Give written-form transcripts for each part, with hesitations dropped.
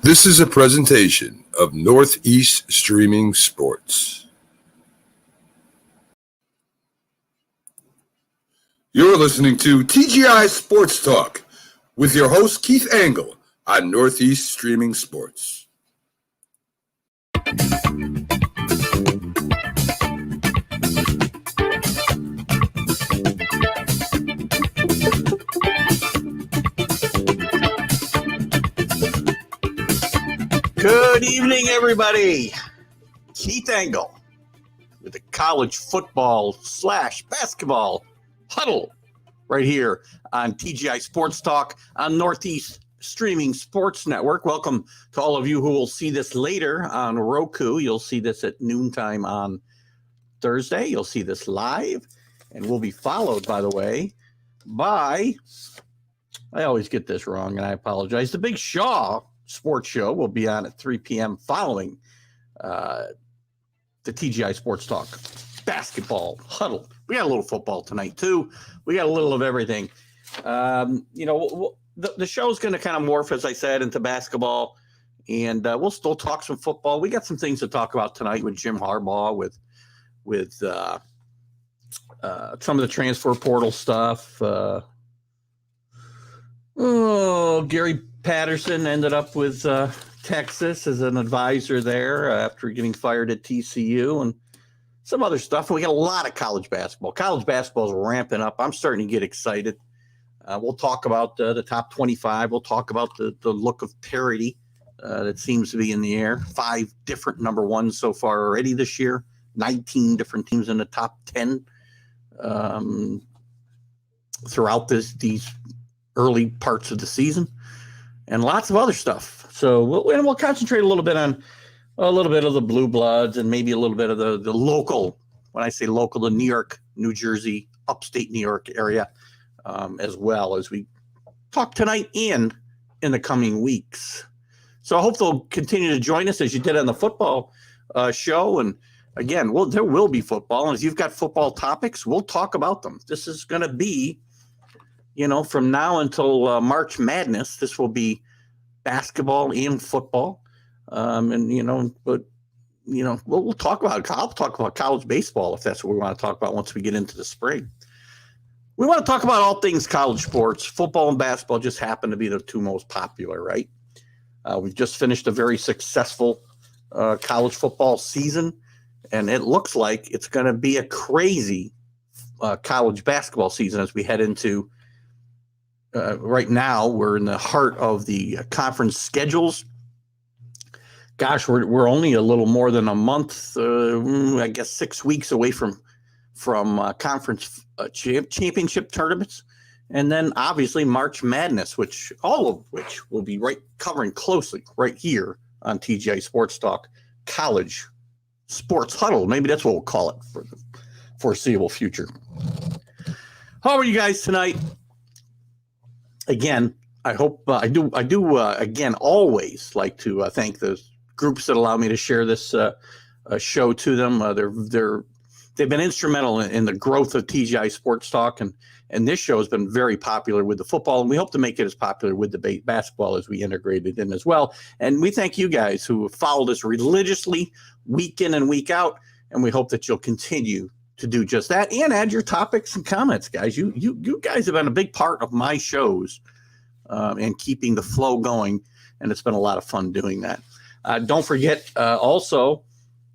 This is a presentation of Northeast Streaming Sports. You're listening to TGI Sports Talk with your host Keith Angle on Northeast Streaming Sports. Good evening, everybody. Keith Angle with the college football / basketball huddle right here on TGI Sports Talk on Northeast Streaming Sports Network. Welcome to all of you who will see this later on Roku. You'll see this at noontime on Thursday. You'll see this live, and we'll be followed, by the way, by, I always get this wrong, and I apologize, the Big Shaw Sports Show will be on at 3 p.m. following the TGI Sports Talk basketball huddle. We got a little football tonight, too. We got a little of everything. The show's going to kind of morph, as I said, into basketball, and we'll still talk some football. We got some things to talk about tonight with Jim Harbaugh, with some of the transfer portal stuff. Gary Patterson ended up with Texas as an advisor there after getting fired at TCU and some other stuff. And we got a lot of college basketball. College basketball is ramping up. I'm starting to get excited. We'll talk about the top 25. We'll talk about the look of parity that seems to be in the air. 5 different number ones so far already this year. 19 different teams in the top 10 throughout these early parts of the season. And lots of other stuff. So we'll concentrate a little bit on a little bit of the blue bloods and maybe a little bit of the local, when I say local, the New York, New Jersey, upstate New York area, as well as we talk tonight and in the coming weeks. So I hope they'll continue to join us as you did on the football show. And again, there will be football. And if you've got football topics, we'll talk about them. This is going to be, from now until March Madness, this will be basketball and football. We'll talk about, I'll talk about college baseball if that's what we want to talk about once we get into the spring. We want to talk about all things college sports. Football and basketball just happen to be the 2 most popular, right? We've just finished a very successful college football season, and it looks like it's going to be a crazy college basketball season as we head into right now. We're in the heart of the conference schedules. Gosh, we're only a little more than a month, I guess 6 weeks away from conference championship tournaments. And then obviously March Madness, all of which we'll be covering closely right here on TGI Sports Talk College Sports Huddle. Maybe that's what we'll call it for the foreseeable future. How are you guys tonight? Again, I hope I do again always like to thank the groups that allow me to share this show to them. They've been instrumental in the growth of TGI Sports Talk, and this show has been very popular with the football, and we hope to make it as popular with the basketball as we integrate it in as well. And we thank you guys who have followed us religiously week in and week out, and we hope that you'll continue to do just that and add your topics and comments, guys. You guys have been a big part of my shows and keeping the flow going, and it's been a lot of fun doing that. Don't forget, also,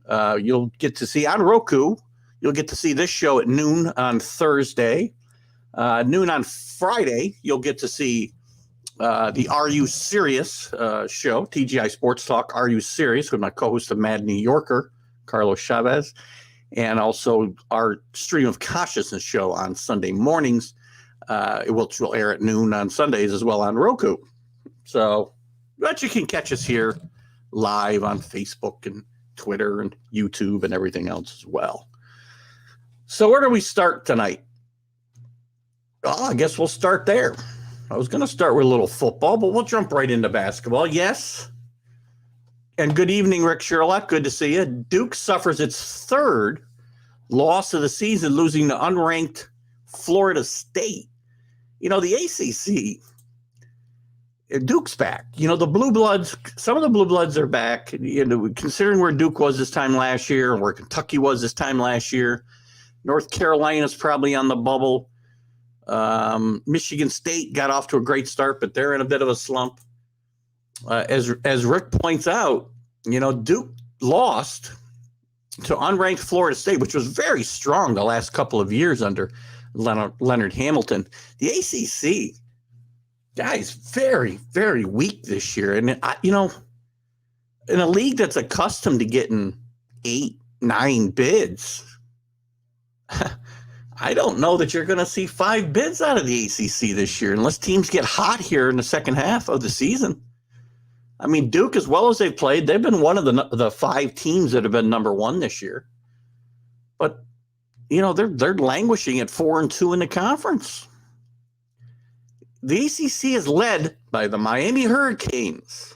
you'll get to see on Roku, you'll get to see this show at noon on Thursday. Noon on Friday, you'll get to see the Are You Serious show, TGI Sports Talk Are You Serious, with my co-host, the Mad New Yorker, Carlos Chavez. And also our Stream of Consciousness show on Sunday mornings, which will air at noon on Sundays as well on Roku. So but you can catch us here live on Facebook and Twitter and YouTube and everything else as well. So where do we start tonight? Well, I guess we'll start there. I was going to start with a little football, but we'll jump right into basketball. Yes. And good evening, Rick Sherlock. Good to see you. Duke suffers its 3rd loss of the season, losing to unranked Florida State. The ACC Duke's back. The blue bloods. Some of the blue bloods are back. Considering where Duke was this time last year and where Kentucky was this time last year, North Carolina's probably on the bubble. Michigan State got off to a great start, but they're in a bit of a slump. As Rick points out, Duke lost to unranked Florida State, which was very strong the last couple of years under Leonard Hamilton. The ACC, guys, very, very weak this year. And, in a league that's accustomed to getting 8, 9 bids, I don't know that you're going to see 5 bids out of the ACC this year unless teams get hot here in the second half of the season. I mean, Duke, as well as they've played, they've been one of the 5 teams that have been number 1 this year. But, they're languishing at 4-2 in the conference. The ACC is led by the Miami Hurricanes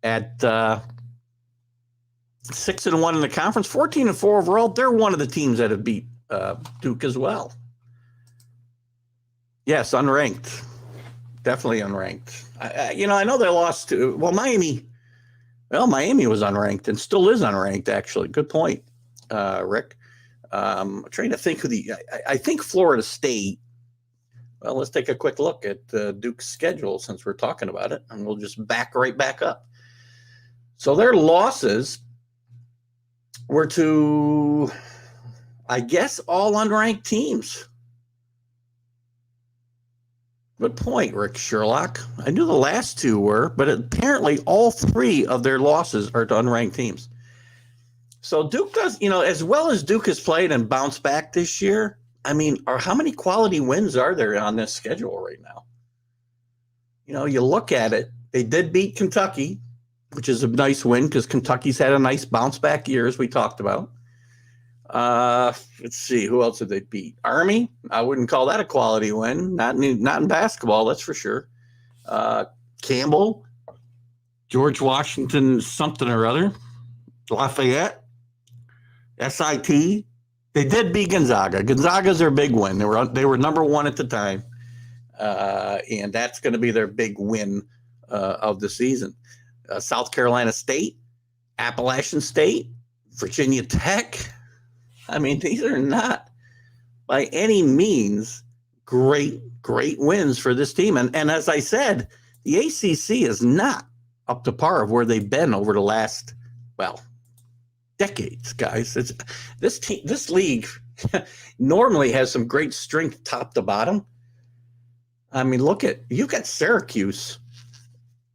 at 6-1 in the conference, 14-4 overall. They're one of the teams that have beat Duke as well. Yes, unranked. Definitely unranked. I know they lost to Miami. Well, Miami was unranked and still is unranked, actually. Good point, Rick. I'm trying to think I think Florida State. Well, let's take a quick look at Duke's schedule since we're talking about it, and we'll just back right back up. So their losses were to, I guess, all unranked teams. Good point, Rick Sherlock. I knew the last 2 were, but apparently all 3 of their losses are to unranked teams. So Duke does, as well as Duke has played and bounced back this year, how many quality wins are there on this schedule right now? You look at it, they did beat Kentucky, which is a nice win because Kentucky's had a nice bounce back year, as we talked about. Let's see, who else did they beat? Army. I wouldn't call that a quality win. Not in basketball, that's for sure. Campbell, George Washington, something or other, Lafayette, SIT. They did beat Gonzaga. Gonzaga's their big win. They were number 1 at the time, and that's going to be their big win of the season. South Carolina State, Appalachian State, Virginia Tech. These are not by any means great wins for this team. And as I said, the ACC is not up to par of where they've been over the last, decades, guys. This league normally has some great strength top to bottom. You've got Syracuse,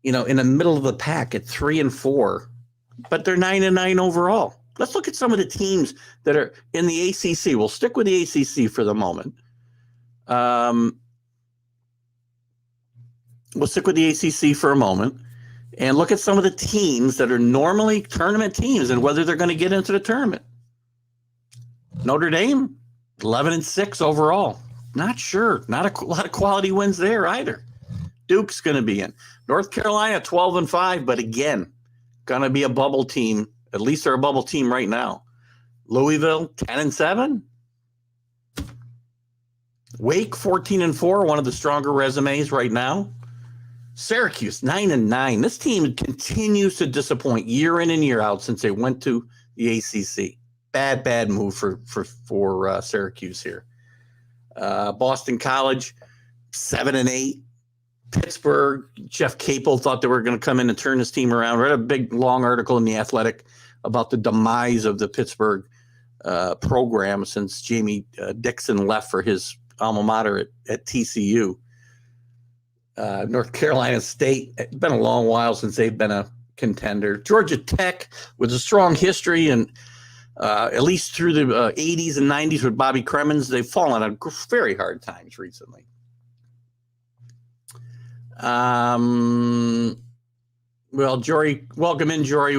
in the middle of the pack at 3-4, but they're 9-9 overall. Let's look at some of the teams that are in the ACC. We'll stick with the ACC for the moment. And look at some of the teams that are normally tournament teams and whether they're going to get into the tournament. Notre Dame, 11-6 overall. Not sure. Not a lot of quality wins there either. Duke's going to be in. North Carolina, 12-5, but again, going to be a bubble team. At least they're a bubble team right now. Louisville, 10-7. Wake, 14-4, one of the stronger resumes right now. Syracuse, 9-9. This team continues to disappoint year in and year out since they went to the ACC. Bad move for Syracuse here. Boston College, 7-8. Pittsburgh, Jeff Capel thought they were going to come in and turn this team around. Read a big, long article in The Athletic about the demise of the Pittsburgh program since Jamie Dixon left for his alma mater at TCU. North Carolina State, it's been a long while since they've been a contender. Georgia Tech, with a strong history and at least through the 80s and 90s with Bobby Cremins, they've fallen on very hard times recently. Well, Jory, welcome in, Jory.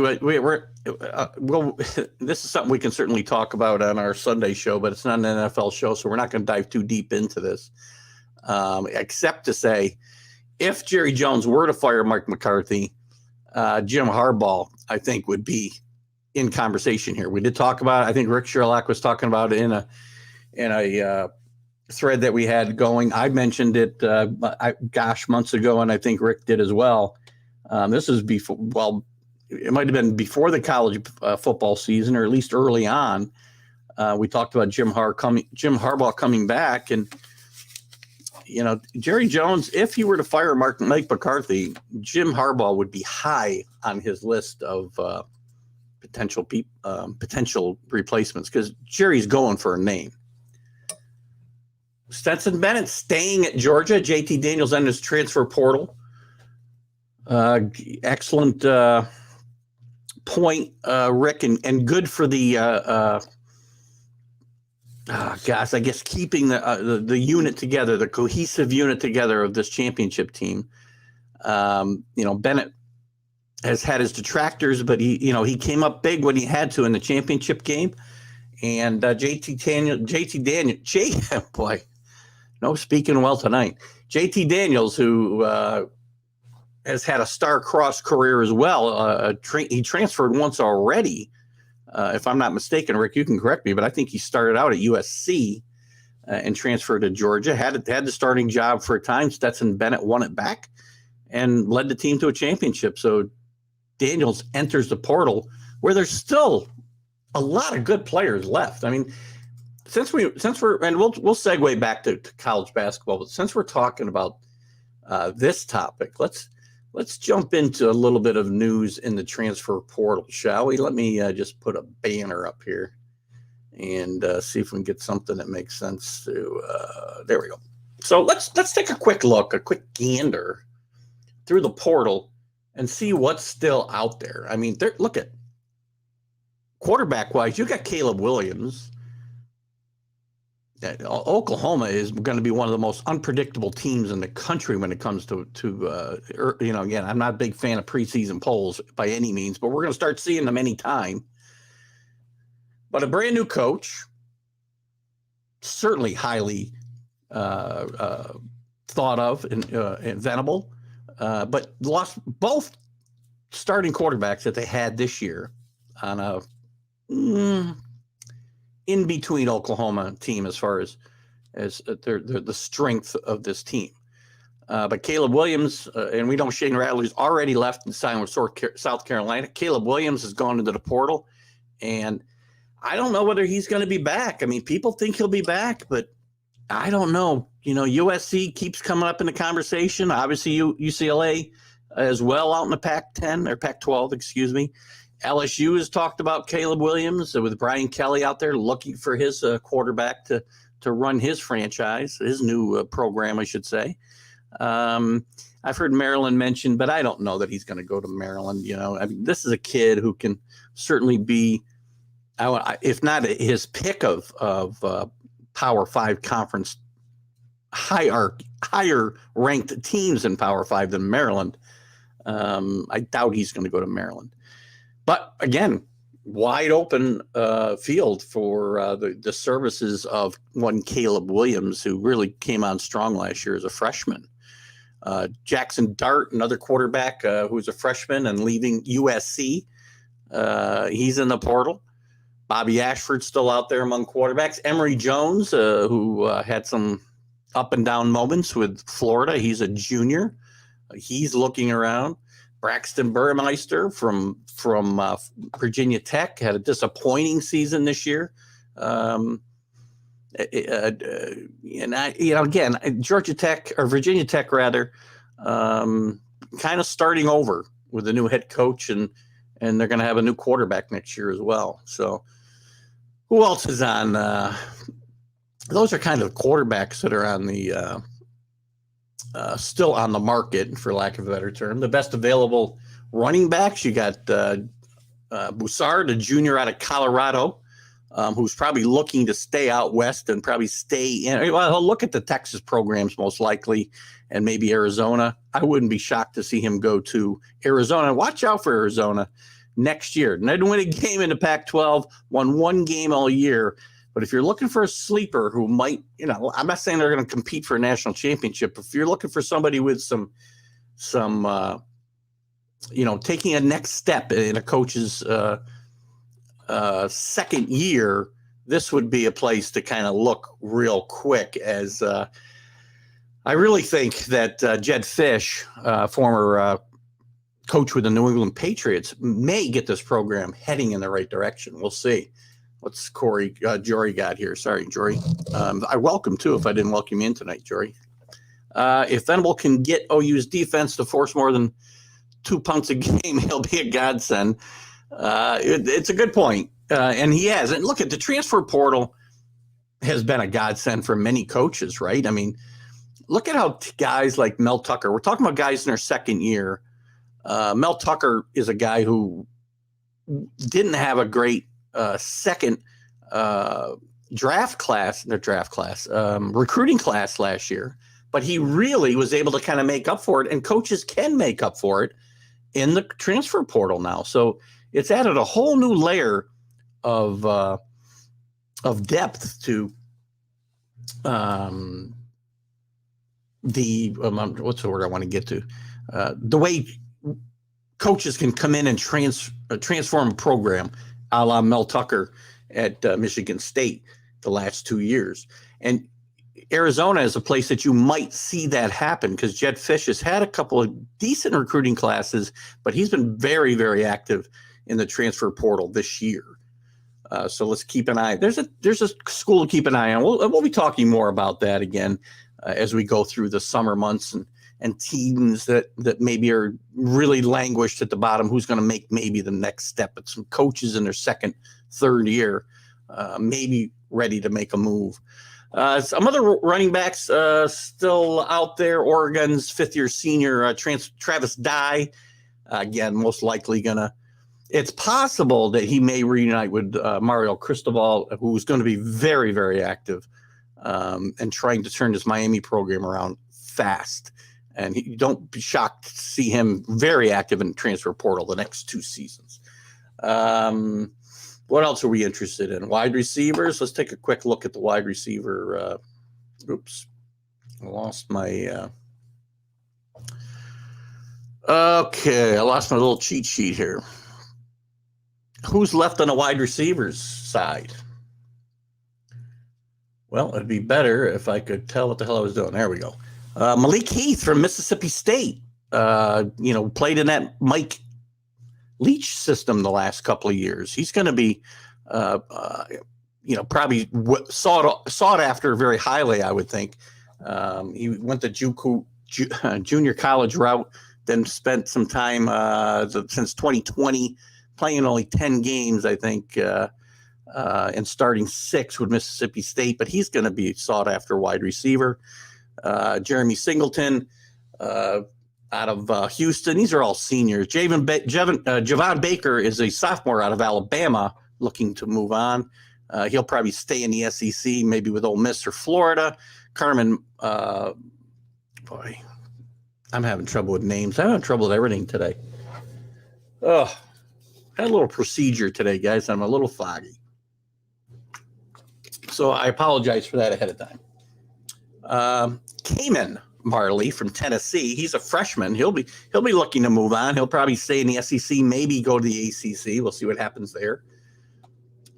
This is something we can certainly talk about on our Sunday show, but it's not an NFL show, so we're not going to dive too deep into this, except to say, if Jerry Jones were to fire Mike McCarthy, Jim Harbaugh, I think, would be in conversation here. We did talk about it. I think Rick Sherlock was talking about it in a thread that we had going. I mentioned it, months ago, and I think Rick did as well. This is before, well, it might have been before the college football season, or at least early on. We talked about Jim Harbaugh coming back, and Jerry Jones, if he were to fire Mike McCarthy, Jim Harbaugh would be high on his list of potential replacements, because Jerry's going for a name. Stetson Bennett staying at Georgia. JT Daniels on his transfer portal. Excellent point, Rick, and good for the I guess keeping the unit together, the cohesive unit together of this championship team. Bennett has had his detractors, but he came up big when he had to in the championship game. And speaking well tonight. JT Daniels, who has had a star-crossed career as well. He transferred once already. If I'm not mistaken, Rick, you can correct me, but I think he started out at USC and transferred to Georgia, had the starting job for a time. Stetson Bennett won it back and led the team to a championship. So Daniels enters the portal where there's still a lot of good players left. I mean, since we're and we'll segue back to college basketball, but since we're talking about this topic, let's jump into a little bit of news in the transfer portal, shall we? Let me just put a banner up here and see if we can get something that makes sense to. There we go. So let's take a quick gander through the portal and see what's still out there. I mean, look at quarterback-wise, you got Caleb Williams. Oklahoma is going to be one of the most unpredictable teams in the country when it comes to again, I'm not a big fan of preseason polls by any means, but we're going to start seeing them anytime. But a brand new coach, certainly highly thought of and inventable, but lost both starting quarterbacks that they had this year on a in between Oklahoma team as far as the strength of this team. But Caleb Williams, and we know Shane Rattler's already left and signed with South Carolina. Caleb Williams has gone into the portal, and I don't know whether he's going to be back. I mean, people think he'll be back, but I don't know. USC keeps coming up in the conversation. Obviously, UCLA as well out in the Pac-10 or Pac-12, excuse me. LSU has talked about Caleb Williams with Brian Kelly out there looking for his quarterback to run his franchise, his new program, I should say. I've heard Maryland mentioned, but I don't know that he's going to go to Maryland. I mean, this is a kid who can certainly be, if not his pick of Power 5 conference higher ranked teams in Power 5 than Maryland. I doubt he's going to go to Maryland. But again, wide open field for the services of one Caleb Williams, who really came on strong last year as a freshman. Jackson Dart, another quarterback who's a freshman and leaving USC. He's in the portal. Bobby Ashford's still out there among quarterbacks. Emory Jones, who had some up and down moments with Florida. He's a junior. He's looking around. Braxton Burmeister from Virginia Tech had a disappointing season this year. Again, Georgia Tech or Virginia Tech rather, kind of starting over with a new head coach, and they're going to have a new quarterback next year as well. So who else is on? Those are kind of quarterbacks that are on the still on the market, for lack of a better term. The best available running backs, you got Boussard, a junior out of Colorado, who's probably looking to stay out west and probably stay in. Well, he'll look at the Texas programs most likely, and maybe Arizona. I wouldn't be shocked to see him go to Arizona. Watch out for Arizona next year. They didn't win a game in the Pac-12, won one game all year. But if you're looking for a sleeper who might, I'm not saying they're going to compete for a national championship. If you're looking for somebody with some taking a next step in a coach's second year, this would be a place to kind of look real quick, as I really think that Jed Fish, former coach with the New England Patriots, may get this program heading in the right direction. We'll see. What's Jory got here? Sorry, Jory. I welcome too if I didn't welcome you in tonight, Jory. If Venable can get OU's defense to force more than 2 punts a game, he'll be a godsend. It's a good point. And he has. And look, at the transfer portal has been a godsend for many coaches, right? I mean, look at how guys like Mel Tucker, we're talking about guys in their second year. Mel Tucker is a guy who didn't have a great second recruiting class last year, but he really was able to kind of make up for it, and coaches can make up for it in the transfer portal now. So it's added a whole new layer of depth to what's the word I want to get to? The way coaches can come in and transform a program, a la Mel Tucker at Michigan State the last 2 years. And Arizona is a place that you might see that happen, because Jed Fish has had a couple of decent recruiting classes, but he's been very, very active in the transfer portal this year. So let's keep an eye. There's a school to keep an eye on. We'll be talking more about that again as we go through the summer months, and teams that maybe are really languished at the bottom, who's going to make maybe the next step. But some coaches in their second, third year, maybe ready to make a move. Some other running backs still out there. Oregon's fifth-year senior Travis Dye, again, most likely it's possible that he may reunite with Mario Cristobal, who's going to be very, very active and trying to turn his Miami program around fast. And don't be shocked to see him very active in the transfer portal the next 2 seasons. What else are we interested in? Wide receivers. Let's take a quick look at the wide receiver. Oops. I lost my... Okay, I lost my little cheat sheet here. Who's left on the wide receivers side? Well, it'd be better if I could tell what the hell I was doing. There we go. Malik Heath from Mississippi State, played in that Mike Leach system the last couple of years. He's going to be, probably sought after very highly, I would think. He went the junior college route, then spent some time since 2020 playing only 10 games, I think, and starting 6 with Mississippi State. But he's going to be sought after wide receiver. Jeremy Singleton out of Houston. These are all seniors. Javon Baker is a sophomore out of Alabama looking to move on. He'll probably stay in the SEC, maybe with Ole Miss or Florida. Carmen, boy, I'm having trouble with names. I'm having trouble with everything today. Oh, had a little procedure today, guys. I'm a little foggy. So I apologize for that ahead of time. Cayman Marley from Tennessee. He's a freshman. He'll be looking to move on. He'll probably stay in the SEC, maybe go to the ACC. We'll see what happens there.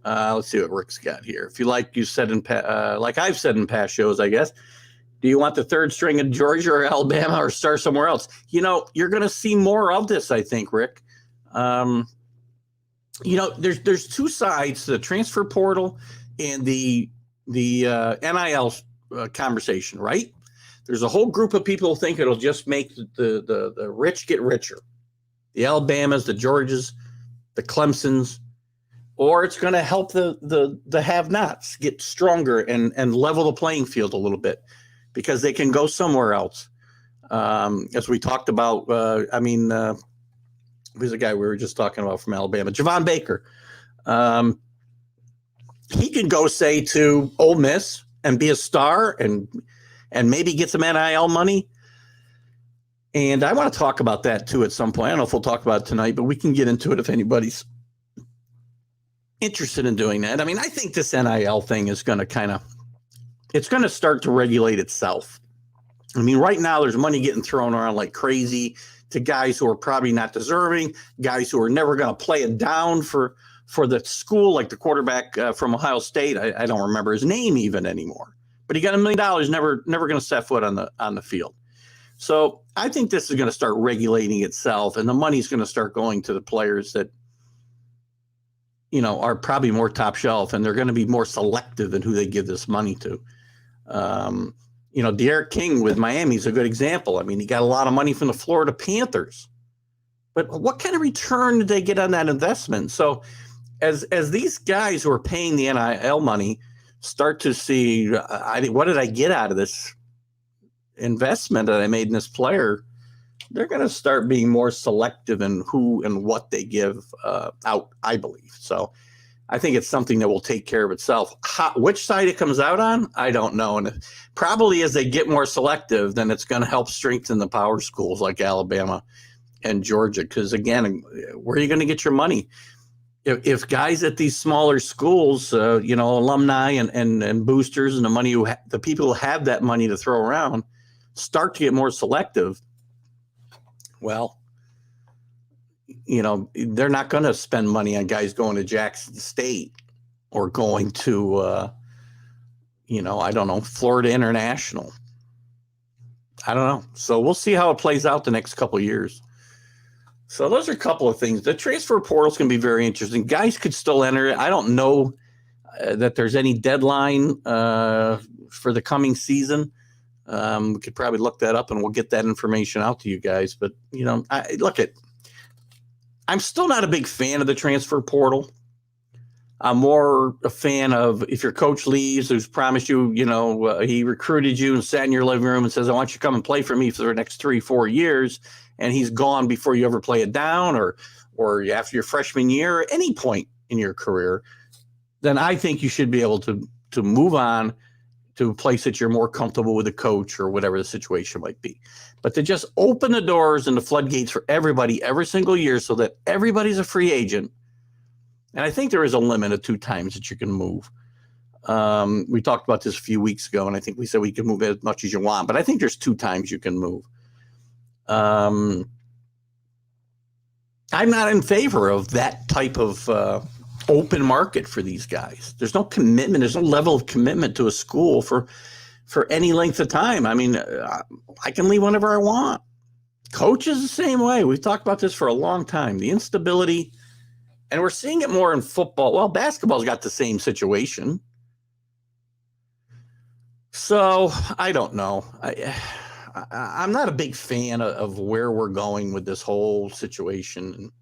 Let's see what Rick's got here. If you like I've said in past shows, I guess, do you want the third string of Georgia or Alabama, or start somewhere else? You're going to see more of this, I think, Rick. There's 2 sides to the transfer portal and the NIL conversation, right? There's a whole group of people who think it'll just make the rich get richer. The Alabamas, the Georgias, the Clemsons, or it's going to help the have-nots get stronger and level the playing field a little bit, because they can go somewhere else. As we talked about, who's the guy we were just talking about from Alabama? Javon Baker. He can go, say, to Ole Miss and be a star and maybe get some NIL money. And I want to talk about that too at some point. I don't know if we'll talk about it tonight, but we can get into it if anybody's interested in doing that. I mean, I think this NIL thing is going to it's going to start to regulate itself. I mean, right now there's money getting thrown around like crazy to guys who are probably not deserving, guys who are never going to play it down for for the school, like the quarterback from Ohio State. I don't remember his name even anymore, but he got $1 million, never going to set foot on the field. So I think this is going to start regulating itself, and the money's going to start going to the players that, are probably more top shelf, and they're going to be more selective in who they give this money to. De'Aaron King with Miami is a good example. I mean, he got a lot of money from the Florida Panthers, but what kind of return did they get on that investment? So as these guys who are paying the NIL money start to see, what did I get out of this investment that I made in this player, they're going to start being more selective in who and what they give out, I believe. So I think it's something that will take care of itself. Which side it comes out on, I don't know. And probably as they get more selective, then it's going to help strengthen the power schools like Alabama and Georgia. Because, again, where are you going to get your money? If guys at these smaller schools, alumni and boosters and the people who have that money to throw around start to get more selective, well, they're not going to spend money on guys going to Jackson State or going to, I don't know, Florida International. I don't know. So we'll see how it plays out the next couple of years. So those are a couple of things. The transfer portal is going to be very interesting. Guys could still enter it. I don't know that there's any deadline for the coming season. We could probably look that up and we'll get that information out to you guys. But, I'm still not a big fan of the transfer portal. I'm more a fan of if your coach leaves, who's promised you, he recruited you and sat in your living room and says, I want you to come and play for me for the next 3-4 years. And he's gone before you ever play it down or after your freshman year, or any point in your career, then I think you should be able to move on to a place that you're more comfortable with a coach or whatever the situation might be. But to just open the doors and the floodgates for everybody every single year so that everybody's a free agent. And I think there is a limit of 2 times that you can move. We talked about this a few weeks ago, and I think we said we can move as much as you want, but I think there's 2 times you can move. I'm not in favor of that type of open market for these guys. There's no commitment. There's no level of commitment to a school for any length of time. I mean, I can leave whenever I want. Coaches the same way. We've talked about this for a long time. The instability, and we're seeing it more in football. Well, basketball's got the same situation. So I don't know. I'm not a big fan of where we're going with this whole situation.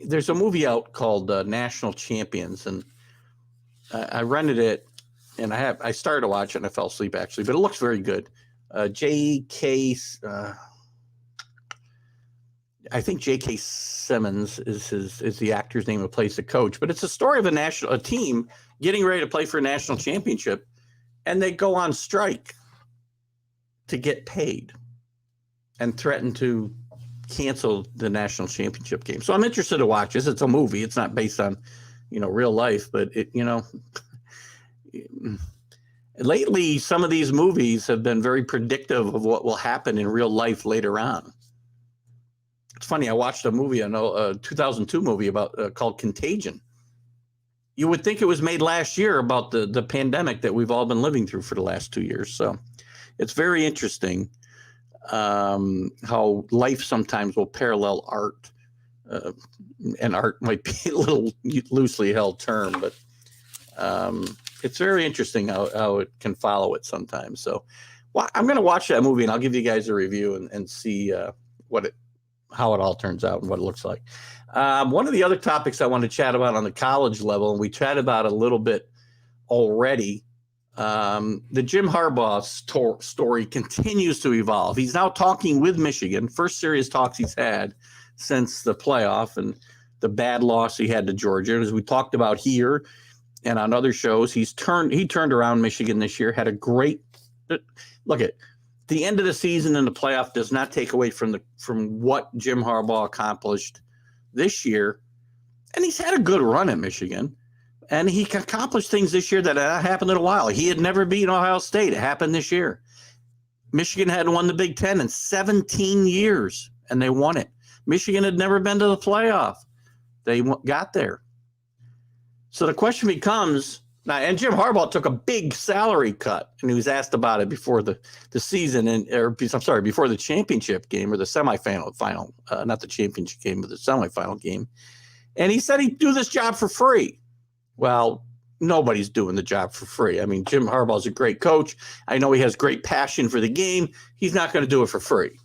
There's a movie out called National Champions, and I rented it, and I started to watch it, and I fell asleep actually, but it looks very good. J.K. I think J.K. Simmons is the actor's name who plays the coach, but it's a story of a team getting ready to play for a national championship, and they go on strike to get paid and threaten to cancel the national championship game. So I'm interested to watch this. It's a movie. It's not based on, real life, but lately some of these movies have been very predictive of what will happen in real life later on. It's funny. I watched a movie, a 2002 movie called Contagion. You would think it was made last year about the pandemic that we've all been living through for the last 2 years. So it's very interesting how life sometimes will parallel art, and art might be a little loosely held term, but it's very interesting how it can follow it sometimes. So I'm going to watch that movie, and I'll give you guys a review and see how it all turns out and what it looks like. One of the other topics I want to chat about on the college level, and we chatted about a little bit already, the Jim Harbaugh story continues to evolve. He's now talking with Michigan, first serious talks he's had since the playoff and the bad loss he had to Georgia. And as we talked about here and on other shows, he turned around Michigan this year, had a great look at the end of the season, and the playoff does not take away from what Jim Harbaugh accomplished this year. And he's had a good run at Michigan. And he accomplished things this year that happened in a while. He had never beaten Ohio State. It happened this year. Michigan hadn't won the Big Ten in 17 years, and they won it. Michigan had never been to the playoff. they got there. So the question becomes now, and Jim Harbaugh took a big salary cut, and he was asked about it before the season, before the championship game or the semifinal, not the championship game, but the semifinal game. And he said he'd do this job for free. Well, nobody's doing the job for free. I mean, Jim Harbaugh's a great coach. I know he has great passion for the game. He's not going to do it for free.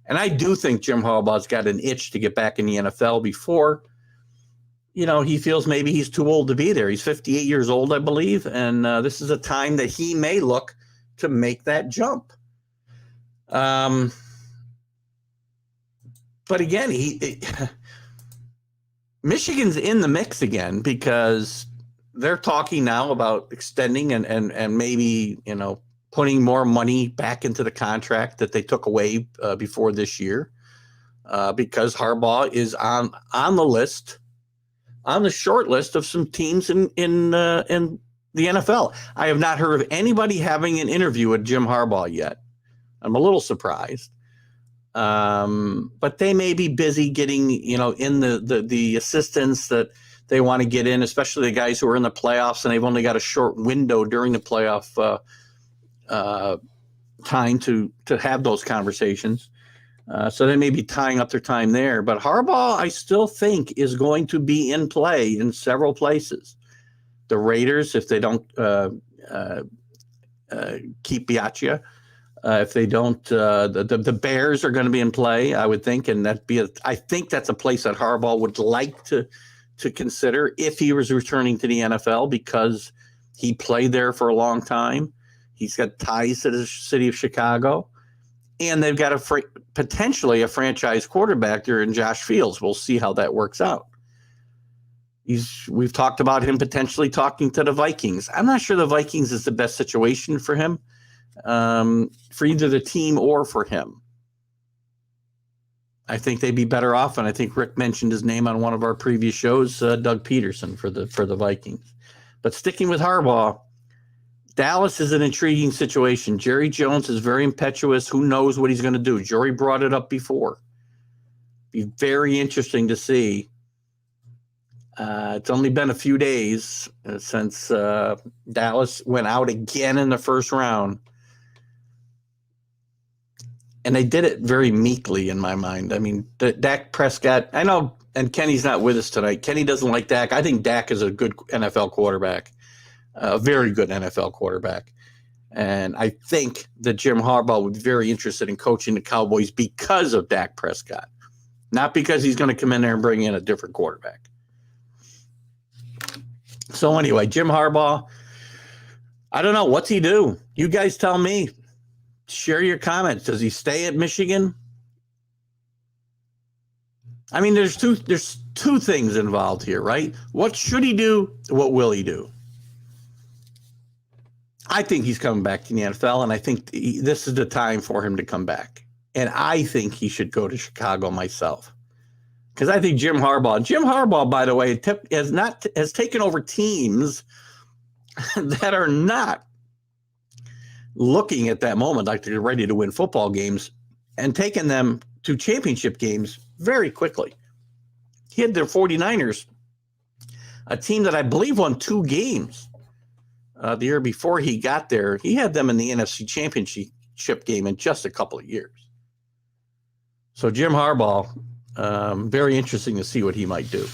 And I do think Jim Harbaugh's got an itch to get back in the NFL before, he feels maybe he's too old to be there. He's 58 years old, I believe. And this is a time that he may look to make that jump. But again, Michigan's in the mix again because they're talking now about extending and maybe, putting more money back into the contract that they took away before this year because Harbaugh is on the list, on the short list of some teams in the NFL. I have not heard of anybody having an interview with Jim Harbaugh yet. I'm a little surprised. But they may be busy getting, in the assistants that they want to get in, especially the guys who are in the playoffs and they've only got a short window during the playoff time to have those conversations. So they may be tying up their time there. But Harbaugh, I still think, is going to be in play in several places. The Raiders, if they don't keep Biaccia. If they don't, the Bears are going to be in play, I would think, and I think that's a place that Harbaugh would like to consider if he was returning to the NFL because he played there for a long time. He's got ties to the city of Chicago, and they've got potentially a franchise quarterback there in Josh Fields. We'll see how that works out. We've talked about him potentially talking to the Vikings. I'm not sure the Vikings is the best situation for him. For either the team or for him. I think they'd be better off, and I think Rick mentioned his name on one of our previous shows, Doug Peterson for the Vikings. But sticking with Harbaugh, Dallas is an intriguing situation. Jerry Jones is very impetuous. Who knows what he's going to do? Jory brought it up before. Be very interesting to see. It's only been a few days since Dallas went out again in the first round. And they did it very meekly in my mind. I mean, Dak Prescott, I know, and Kenny's not with us tonight. Kenny doesn't like Dak. I think Dak is a good NFL quarterback, a very good NFL quarterback. And I think that Jim Harbaugh would be very interested in coaching the Cowboys because of Dak Prescott, not because he's going to come in there and bring in a different quarterback. So anyway, Jim Harbaugh, I don't know. What's he do? You guys tell me. Share your comments. Does he stay at Michigan? I mean, there's two things involved here, right? What should he do? What will he do? I think he's coming back to the NFL, and I think this is the time for him to come back. And I think he should go to Chicago myself. Because I think Jim Harbaugh, by the way, has taken over teams that are not looking at that moment like they're ready to win football games and taken them to championship games very quickly. He had their 49ers, a team that I believe won 2 games the year before he got there. He had them in the NFC championship game in just a couple of years. So Jim Harbaugh, very interesting to see what he might do.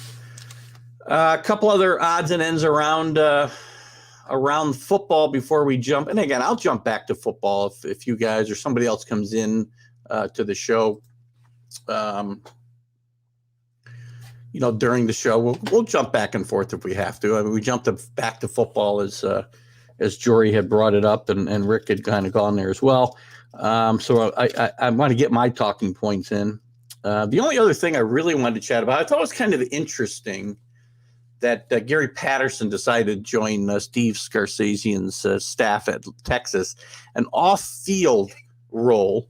A couple other odds and ends around football before we jump. And again, I'll jump back to football if you guys or somebody else comes in to the show. During the show, we'll jump back and forth if we have to. I mean, we jumped back to football as Jory had brought it up and Rick had kind of gone there as well. So I want to get my talking points in. The only other thing I really wanted to chat about, I thought it was kind of interesting that Gary Patterson decided to join Steve Scarsazian's staff at Texas, an off-field role.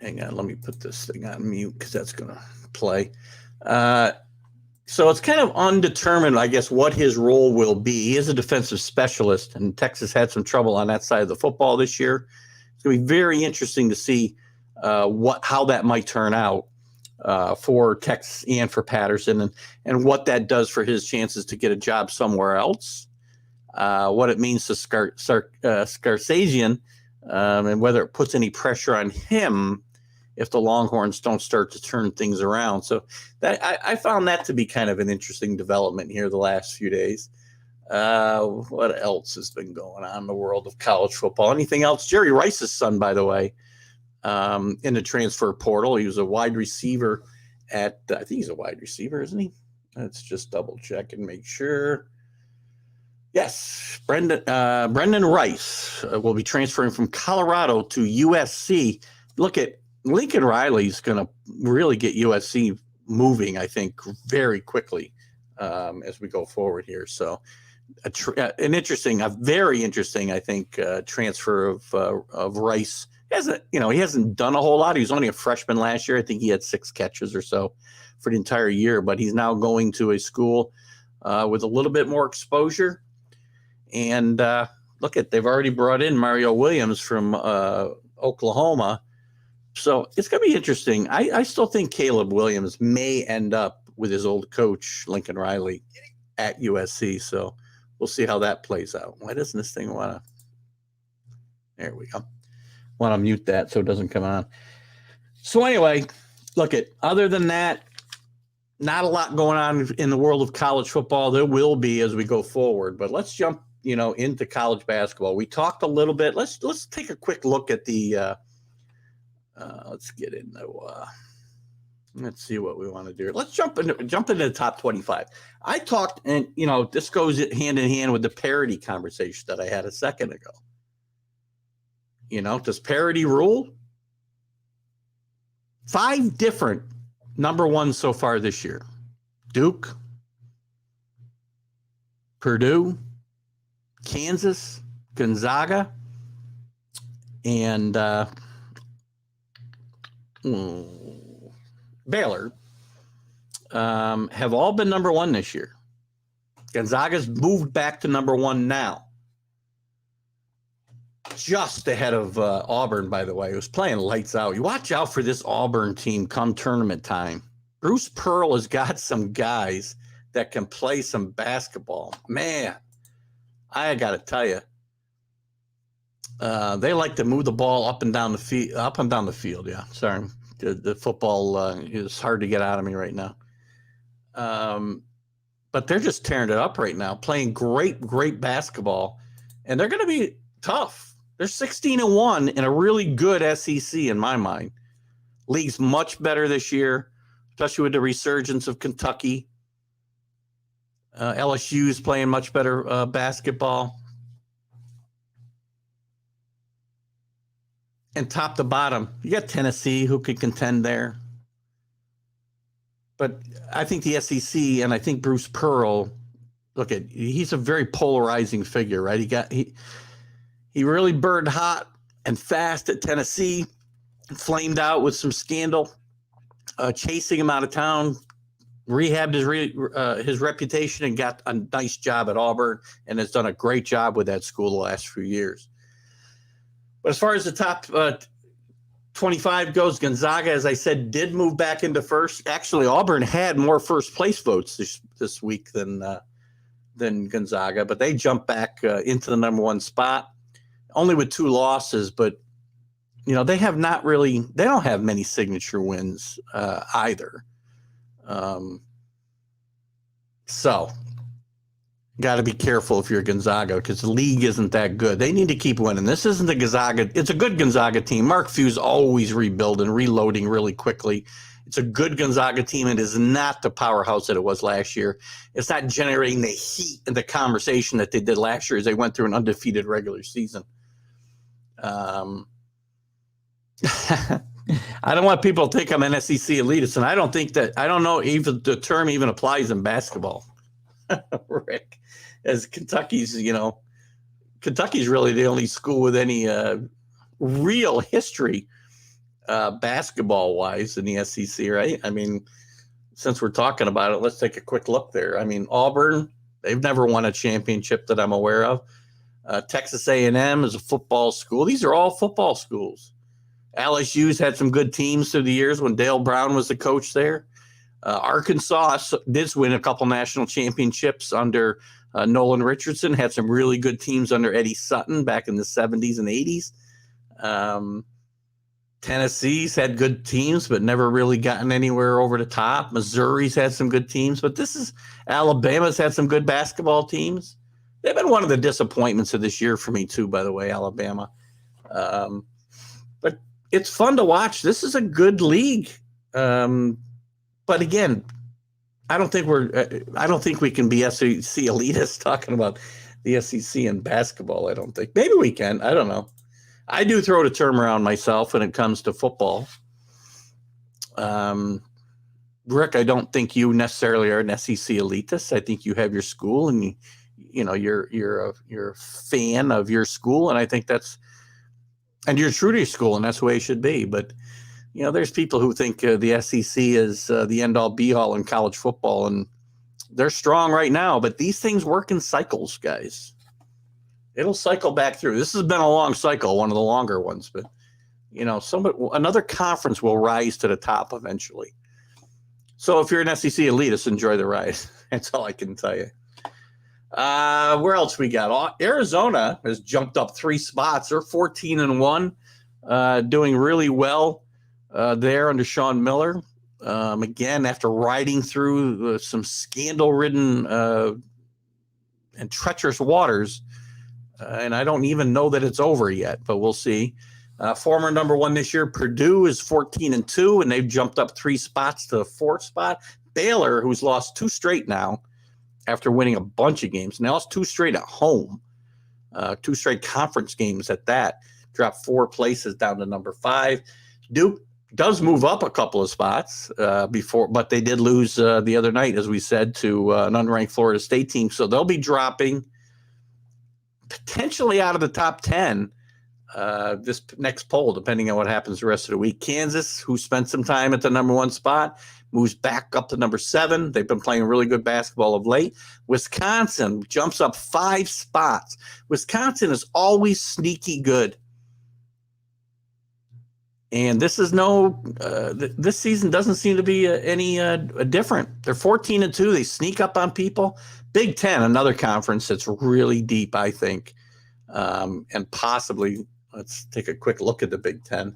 Hang on, let me put this thing on mute because that's going to play. So it's kind of undetermined, I guess, what his role will be. He is a defensive specialist, and Texas had some trouble on that side of the football this year. It's going to be very interesting to see how that might turn out. for Tex and for Patterson, and what that does for his chances to get a job somewhere else, what it means to Scarsazian, and whether it puts any pressure on him if the Longhorns don't start to turn things around. So that I found that to be kind of an interesting development here the last few days. What else has been going on in the world of college football? Anything else? Jerry Rice's son, by the way, in the transfer portal. He was a wide receiver at, I think he's a wide receiver, isn't he? Let's just double check and make sure. Yes, Brendan Rice will be transferring from Colorado to USC. Look at Lincoln Riley's going to really get USC moving, I think, very quickly as we go forward here. So a very interesting, I think, transfer of Rice. He hasn't done a whole lot. He was only a freshman last year. I think he had 6 catches or so for the entire year, but he's now going to a school with a little bit more exposure. And they've already brought in Mario Williams from Oklahoma. So it's going to be interesting. I still think Caleb Williams may end up with his old coach, Lincoln Riley, at USC. So we'll see how that plays out. Why doesn't this thing want to? There we go. Want to mute that so it doesn't come on. So anyway, other than that, not a lot going on in the world of college football. There will be as we go forward, but let's jump, into college basketball. We talked a little bit. Let's take a quick look at the. Let's get into. Let's see what we want to do. Let's jump into the top 25. I talked, and this goes hand in hand with the parody conversation that I had a second ago. Does parody rule? 5 different number ones so far this year: Duke, Purdue, Kansas, Gonzaga, and Baylor have all been number 1 this year. Gonzaga's moved back to number 1 now, just ahead of Auburn, by the way. It was playing lights out. You watch out for this Auburn team come tournament time. Bruce Pearl has got some guys that can play some basketball. Man, I got to tell you, they like to move the ball up and down the field. Yeah, sorry. The football is hard to get out of me right now. But they're just tearing it up right now, playing great basketball. And they're going to be tough. They're 16-1 in a really good SEC in my mind. League's much better this year, especially with the resurgence of Kentucky. LSU is playing much better basketball. And top to bottom, you got Tennessee who could contend there. But I think the SEC, and I think Bruce Pearl, he's a very polarizing figure, right? He really burned hot and fast at Tennessee, flamed out with some scandal, chasing him out of town, rehabbed his reputation, and got a nice job at Auburn, and has done a great job with that school the last few years. But as far as the top 25 goes, Gonzaga, as I said, did move back into first. Actually, Auburn had more first place votes this week than Gonzaga, but they jumped back into the number 1 spot, only with 2 losses. But they don't have many signature wins either. So got to be careful if you're Gonzaga, because the league isn't that good. They need to keep winning. This isn't the Gonzaga. It's a good Gonzaga team. Mark Few's always rebuilding, reloading really quickly. It's a good Gonzaga team. It is not the powerhouse that it was last year. It's not generating the heat and the conversation that they did last year as they went through an undefeated regular season. I don't want people to think I'm an SEC elitist, and I don't know if the term even applies in basketball. Rick, as Kentucky's really the only school with any real history basketball wise in the SEC, right? I mean, since we're talking about it, let's take a quick look there. I mean, Auburn, they've never won a championship that I'm aware of. Texas A&M is a football school. These are all football schools. LSU's had some good teams through the years when Dale Brown was the coach there. Arkansas did win a couple national championships under Nolan Richardson, had some really good teams under Eddie Sutton back in the 70s and 80s. Tennessee's had good teams, but never really gotten anywhere over the top. Missouri's had some good teams, but Alabama's had some good basketball teams. They've been one of the disappointments of this year for me too, by the way, Alabama. But it's fun to watch. This is a good league. But again, I don't think we can be SEC elitists talking about the SEC in basketball. I don't think. Maybe we can. I don't know. I do throw the term around myself when it comes to football. Rick, I don't think you necessarily are an SEC elitist. I think you have your school, and you're a fan of your school, and I think and you're true to your school, and that's the way it should be. But there's people who think the SEC is the end all be all in college football, and they're strong right now. But these things work in cycles, guys. It'll cycle back through. This has been a long cycle, one of the longer ones, but another conference will rise to the top eventually. So if you're an SEC elitist, enjoy the ride. That's all I can tell you. Where else we got? Arizona has jumped up 3 spots. They're 14-1, doing really well there under Sean Miller. Again, after riding through some scandal-ridden and treacherous waters. And I don't even know that it's over yet, but we'll see. Former number 1 this year, Purdue is 14-2, and they've jumped up 3 spots to the 4th spot. Baylor, who's lost 2 straight now after winning a bunch of games, and they lost 2 straight at home, 2 straight conference games at that, dropped 4 places down to number 5. Duke does move up a couple of spots but they did lose the other night, as we said, to an unranked Florida State team. So they'll be dropping potentially out of the top 10 this next poll, depending on what happens the rest of the week. Kansas, who spent some time at the number 1 spot, moves back up to number 7. They've been playing really good basketball of late. Wisconsin jumps up 5 spots. Wisconsin is always sneaky good. And this is this season doesn't seem to be any different. They're 14-2. They sneak up on people. Big Ten, another conference that's really deep, I think. And possibly, let's take a quick look at the Big Ten.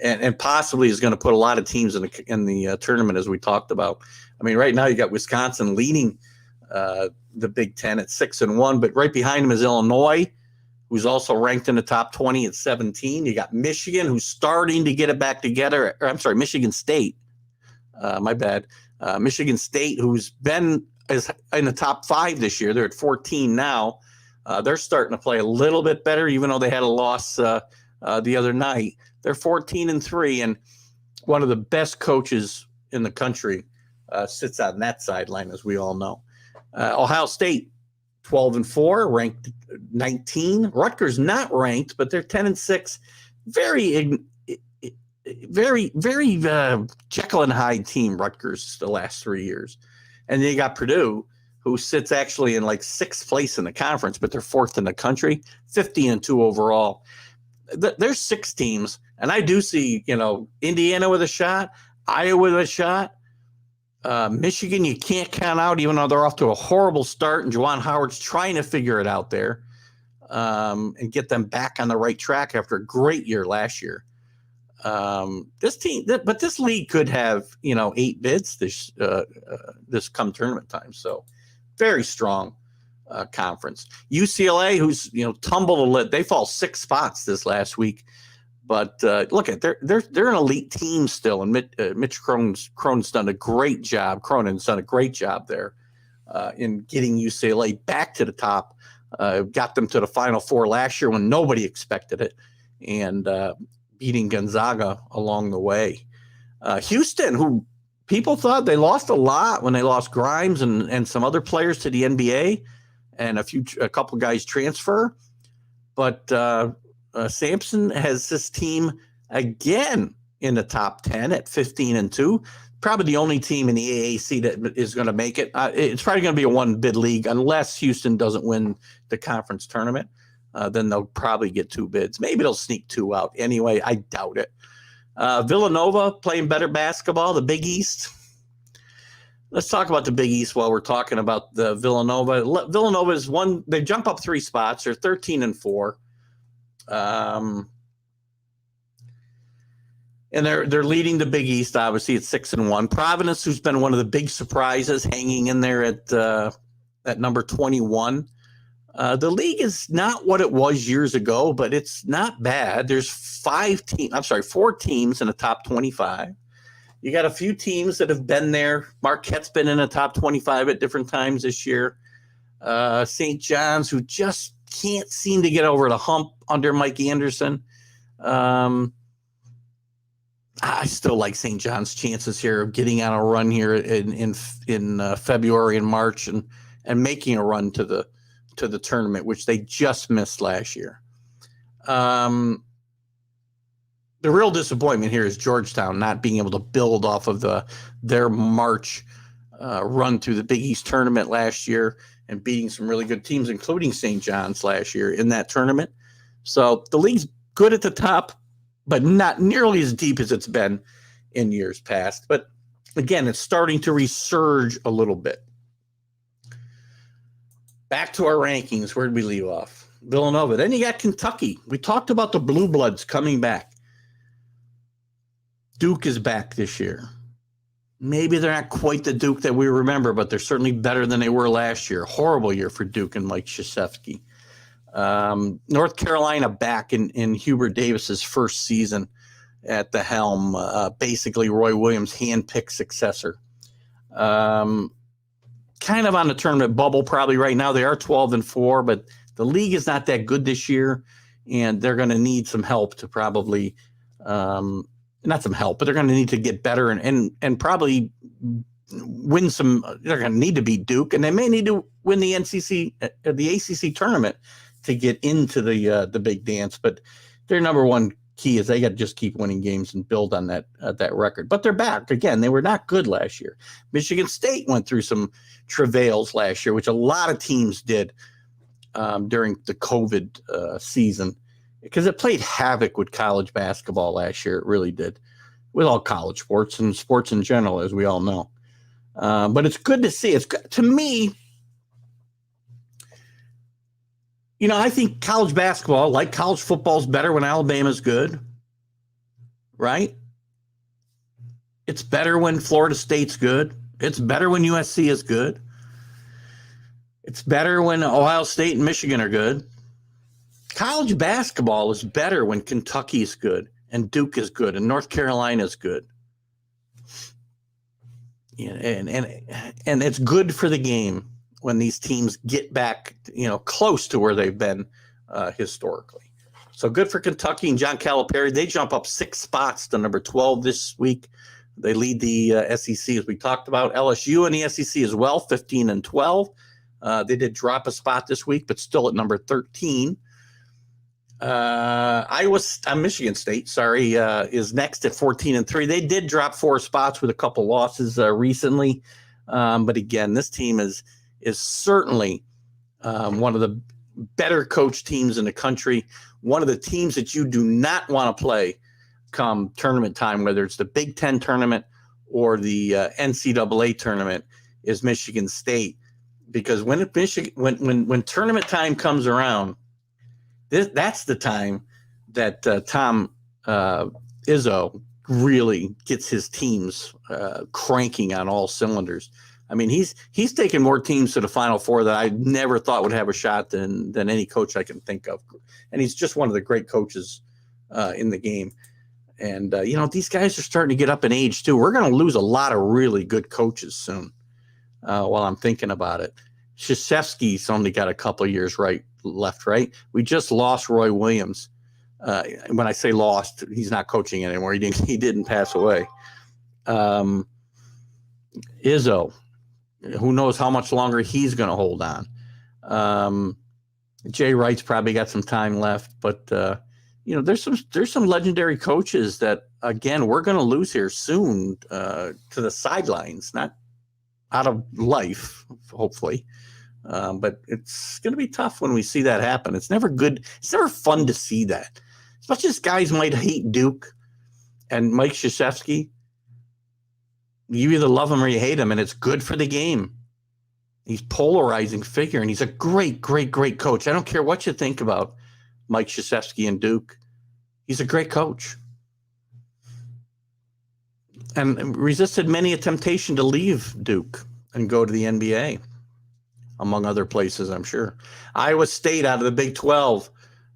And possibly is going to put a lot of teams in the tournament, as we talked about. I mean, right now you got Wisconsin leading the Big Ten at 6-1, but right behind them is Illinois, who's also ranked in the top 20 at 17. You got Michigan, who's starting to get it back together. Or, I'm sorry, Michigan State. My bad. Michigan State, who's been in the top 5 this year. They're at 14 now. They're starting to play a little bit better, even though they had a loss the other night. They're 14-3, and one of the best coaches in the country sits on that sideline, as we all know. Ohio State, 12-4, ranked 19. Rutgers not ranked, but they're 10-6. Very, very Jekyll and Hyde team, Rutgers, the last 3 years. And then you got Purdue, who sits actually in like 6th place in the conference, but they're 4th in the country, 15-2 overall. There's 6 teams, and I do see, Indiana with a shot, Iowa with a shot. Michigan, you can't count out, even though they're off to a horrible start, and Juwan Howard's trying to figure it out there and get them back on the right track after a great year last year. This league could have 8 bids this come tournament time. So very strong conference. UCLA, who's tumbled a little, they fall 6 spots this last week. But look at they're an elite team still, and Mitch Cronin's done a great job. Cronin's done a great job there in getting UCLA back to the top. Got them to the Final Four last year when nobody expected it, and beating Gonzaga along the way. Houston, who people thought they lost a lot when they lost Grimes and some other players to the NBA, and a couple guys transfer, but Sampson has this team again in the top 10 at 15-2. Probably the only team in the AAC that is going to make it. It's probably going to be a 1-bid league unless Houston doesn't win the conference tournament. Then they'll probably get 2 bids. Maybe they'll sneak 2 out. Anyway, I doubt it. Villanova playing better basketball, the Big East. Let's talk about the Big East while we're talking about the Villanova. Villanova is one. They jump up 3 spots. They're 13-4. And they're leading the Big East, obviously, at 6-1. Providence, who's been one of the big surprises, hanging in there at number 21. The league is not what it was years ago, but it's not bad. There's 4 teams in the top 25. You got a few teams that have been there. Marquette's been in the top 25 at different times this year. St. John's, who just can't seem to get over the hump under Mike Anderson. I still like St. John's chances here of getting on a run here in February and March and making a run to the tournament, which they just missed last year. The real disappointment here is Georgetown not being able to build off of their March run through the Big East tournament last year and beating some really good teams, including St. John's last year in that tournament. So the league's good at the top, but not nearly as deep as it's been in years past. But again, it's starting to resurge a little bit. Back to our rankings. Where did we leave off? Villanova. Then you got Kentucky. We talked about the Blue Bloods coming back. Duke is back this year. Maybe they're not quite the Duke that we remember, but they're certainly better than they were last year. Horrible year for Duke and Mike Krzyzewski. North Carolina back in Hubert Davis's first season at the helm. Basically, Roy Williams' handpicked successor. Kind of on the tournament bubble probably right now. They are 12-4, but the league is not that good this year, and they're going to need some help to probably not some help, but they're going to need to get better and probably win some. They're going to need to beat Duke, and they may need to win the ACC tournament to get into the big dance. But their number one key is they got to just keep winning games and build on that record. But they're back again. They were not good last year. Michigan State went through some travails last year, which a lot of teams did during the COVID season, because it played havoc with college basketball last year. It really did, with all college sports and sports in general, as we all know. But it's good to see. It's good, to me. You know, I think college basketball, like college football, is better when Alabama's good, right? It's better when Florida State's good. It's better when USC is good. It's better when Ohio State and Michigan are good. College basketball is better when Kentucky is good and Duke is good and North Carolina is good. Yeah, and it's good for the game when these teams get back, close to where they've been historically. So good for Kentucky and John Calipari. They jump up 6 spots to number 12 this week. They lead the SEC, as we talked about. LSU in the SEC as well, 15-12. They did drop a spot this week, but still at number 13. Michigan State, is next at 14-3. They did drop 4 spots with a couple losses recently. But again, this team is certainly one of the better coached teams in the country. One of the teams that you do not want to play come tournament time, whether it's the Big Ten tournament or the NCAA tournament, is Michigan State. Because when tournament time comes around, that's the time that Tom Izzo really gets his teams cranking on all cylinders. I mean, he's taken more teams to the Final Four that I never thought would have a shot than any coach I can think of. And he's just one of the great coaches in the game. And, these guys are starting to get up in age, too. We're going to lose a lot of really good coaches soon while I'm thinking about it. Krzyzewski's only got a couple of years left, right? We just lost Roy Williams. When I say lost, he's not coaching anymore. He didn't pass away. Izzo, who knows how much longer he's going to hold on. Jay Wright's probably got some time left, but there's some legendary coaches that, again, we're going to lose here soon to the sidelines, not out of life, hopefully. But it's going to be tough when we see that happen. It's never good. It's never fun to see that. As much as guys might hate Duke And Mike Krzyzewski, you either love him or you hate him, and it's good for the game. He's polarizing figure, and he's a great, great, great coach. I don't care what you think about Mike Krzyzewski and Duke. He's a great coach. And resisted many a temptation to leave Duke and go to the NBA, among other places, I'm sure. Iowa State out of the Big 12,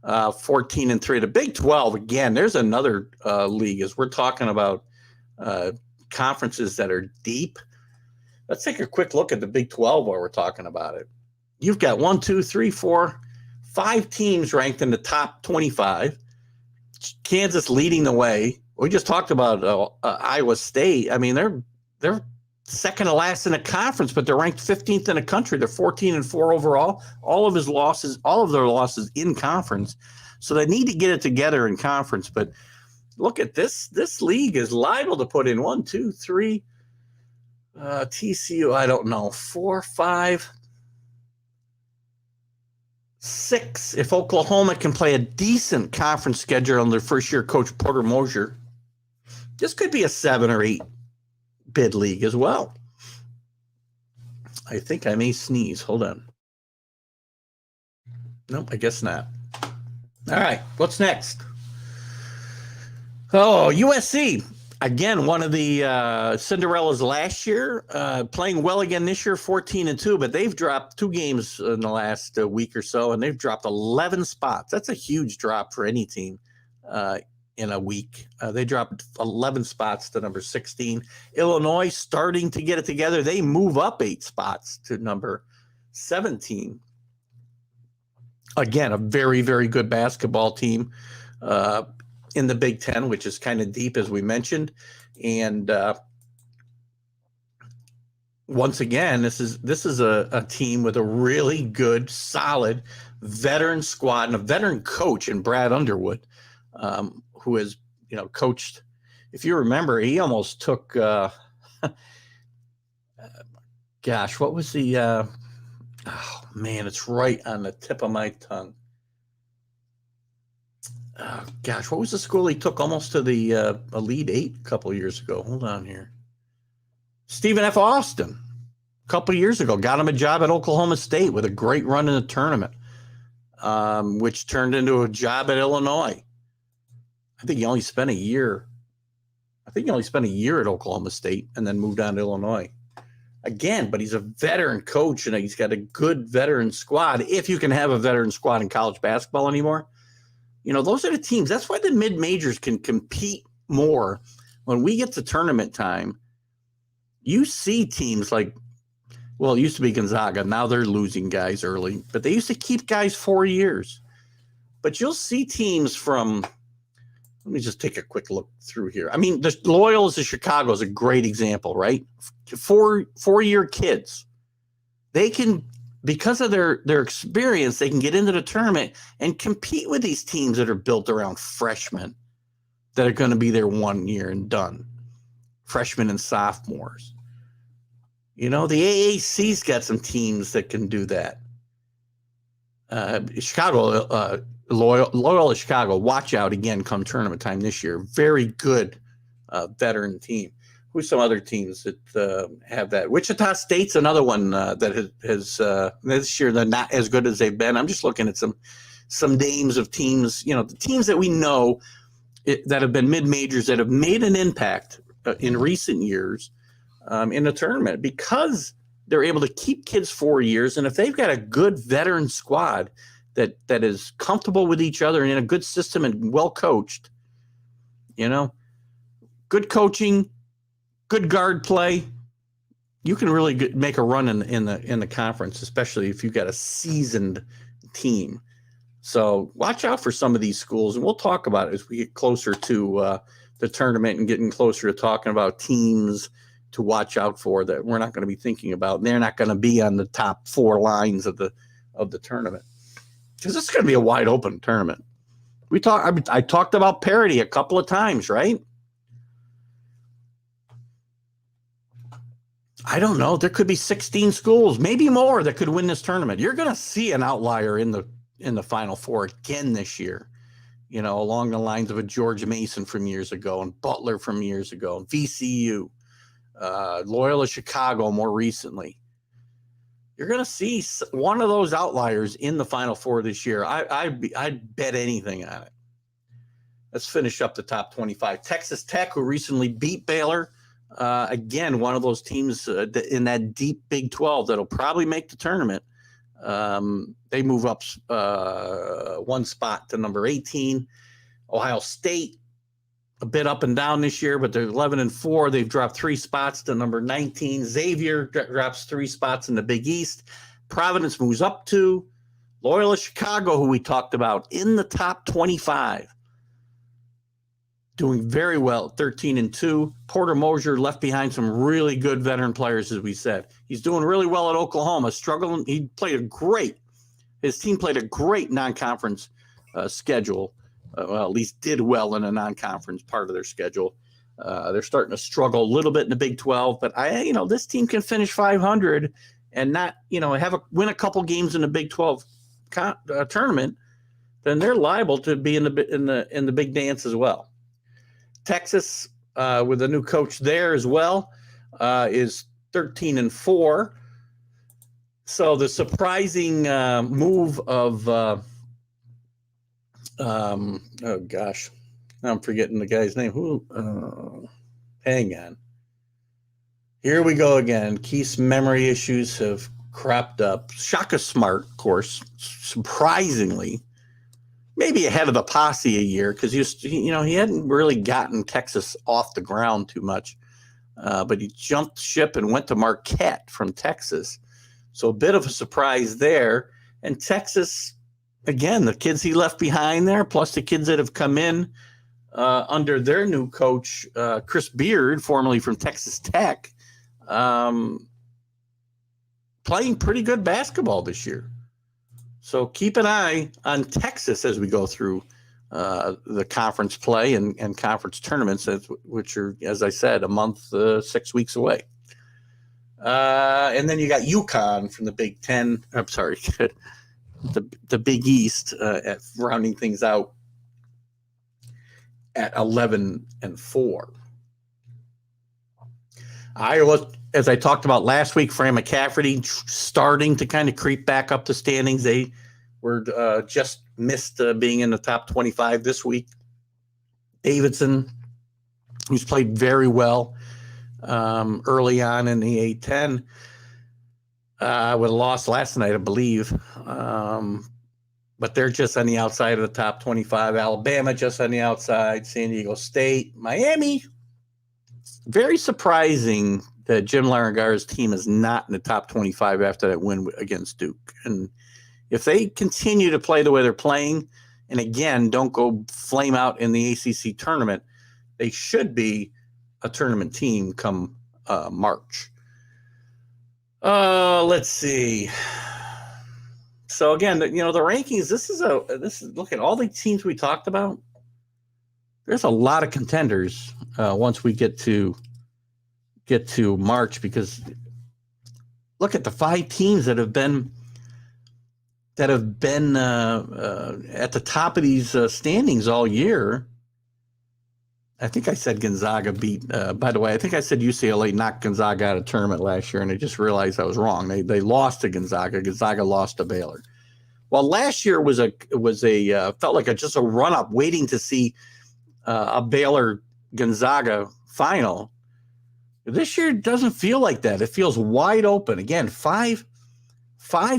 14-3. The Big 12, again, there's another league as we're talking about conferences that are deep. Let's take a quick look at the Big 12 while we're talking about it. You've got 5 teams ranked in the top 25. Kansas leading the way. We just talked about Iowa State. I mean, they're second to last in the conference, but they're ranked 15th in the country. They're 14-4 overall. All of their losses in conference. So they need to get it together in conference. But look at this. This league is liable to put in 1, 2, 3. TCU, I don't know, 4, 5, 6. If Oklahoma can play a decent conference schedule under first-year coach Porter Moser, this could be a 7 or 8 bid league as well. I think I may sneeze. Hold on. Nope, I guess not. All right, what's next? Oh, USC. Again, one of the Cinderellas last year, playing well again this year, 14-2, but they've dropped 2 games in the last week or so, and they've dropped 11 spots. That's a huge drop for any team in a week. They dropped 11 spots to number 16. Illinois starting to get it together. They move up 8 spots to number 17. Again, a very, very good basketball team. In the Big Ten, which is kind of deep, as we mentioned. And once again, this is a team with a really good, solid veteran squad and a veteran coach in Brad Underwood, who has, coached. If you remember, he almost took, what was the, oh man, it's right on the tip of my tongue. What was the school he took almost to the Elite Eight a couple of years ago? Hold on here. Stephen F. Austin, a couple of years ago, got him a job at Oklahoma State with a great run in the tournament, which turned into a job at Illinois. I think he only spent a year. at Oklahoma State and then moved on to Illinois. Again, but he's a veteran coach and he's got a good veteran squad. If you can have a veteran squad in college basketball anymore. Those are the teams. That's why the mid-majors can compete more. When we get to tournament time, you see teams like, well, it used to be Gonzaga. Now they're losing guys early, but they used to keep guys 4 years. But you'll see teams from, let me just take a quick look through here. I mean, the Loyolas of Chicago is a great example, right? 4-year kids. They can, because of their experience, they can get into the tournament and compete with these teams that are built around freshmen that are going to be there 1 year and done. Freshmen and sophomores. The AAC's got some teams that can do that. Chicago, Loyola Chicago, watch out again come tournament time this year. Very good veteran team. Who's some other teams that have that? Wichita State's another one that has this year they're not as good as they've been. I'm just looking at some names of teams, the teams that we know that have been mid-majors that have made an impact in recent years in the tournament because they're able to keep kids 4 years. And if they've got a good veteran squad that is comfortable with each other and in a good system and well coached, good coaching, good guard play, you can really make a run in the conference, especially if you've got a seasoned team. So watch out for some of these schools, and we'll talk about it as we get closer to the tournament and getting closer to talking about teams to watch out for that we're not going to be thinking about. And they're not going to be on the top 4 lines of the tournament because it's going to be a wide open tournament. I talked about Parody a couple of times, right? I don't know. There could be 16 schools, maybe more, that could win this tournament. You're going to see an outlier in the Final Four again this year. along the lines of a George Mason from years ago and Butler from years ago, and VCU, Loyola Chicago more recently. You're going to see one of those outliers in the Final Four this year. I'd bet anything on it. Let's finish up the top 25. Texas Tech, who recently beat Baylor. Again, one of those teams in that deep Big 12 that'll probably make the tournament. They move up one spot to number 18. Ohio State, a bit up and down this year, but they're 11-4. They've dropped 3 spots to number 19. Xavier drops 3 spots in the Big East. Providence moves up 2. Loyola Chicago, who we talked about, in the top 25. Doing very well, 13-2. Porter Moser left behind some really good veteran players, as we said. He's doing really well at Oklahoma, struggling. His team played a great non-conference schedule. Well, at least did well in a non-conference part of their schedule. They're starting to struggle a little bit in the Big 12, but this team can finish 500 and not, win a couple games in the Big 12 tournament. Then they're liable to be in the big dance as well. Texas, with a new coach there as well, is 13-4. So the surprising move of oh gosh, I'm forgetting the guy's name. Hang on. Here we go again. Keith's memory issues have cropped up. Shaka Smart, of course, surprisingly, maybe ahead of the posse a year because he hadn't really gotten Texas off the ground too much, but he jumped ship and went to Marquette from Texas. So a bit of a surprise there. And Texas, again, the kids he left behind there, plus the kids that have come in under their new coach, Chris Beard, formerly from Texas Tech, playing pretty good basketball this year. So keep an eye on Texas as we go through the conference play and conference tournaments, which are, as I said, a month, 6 weeks away. And then you got UConn from the Big Ten. I'm sorry, the Big East, at rounding things out at 11-4. Iowa, as I talked about last week, Fran McCafferty starting to kind of creep back up the standings. They were just missed being in the top 25 this week. Davidson, who's played very well early on in the A-10, with a loss last night, I believe. But they're just on the outside of the top 25. Alabama just on the outside. San Diego State. Miami. Very surprising that Jim Larragar's team is not in the top 25 after that win against Duke. And if they continue to play the way they're playing, and again, don't go flame out in the ACC tournament, they should be a tournament team come March. Let's see. So again, the rankings. This is look at all the teams we talked about. There's a lot of contenders once we get to March, because look at the 5 teams that have been at the top of these standings all year. I think I said Gonzaga beat. By the way, I think I said UCLA knocked Gonzaga out of tournament last year, and I just realized I was wrong. They lost to Gonzaga. Gonzaga lost to Baylor. Well, last year was felt like just a run up, waiting to see a Baylor Gonzaga final. This year doesn't feel like that. It feels wide open. Again, five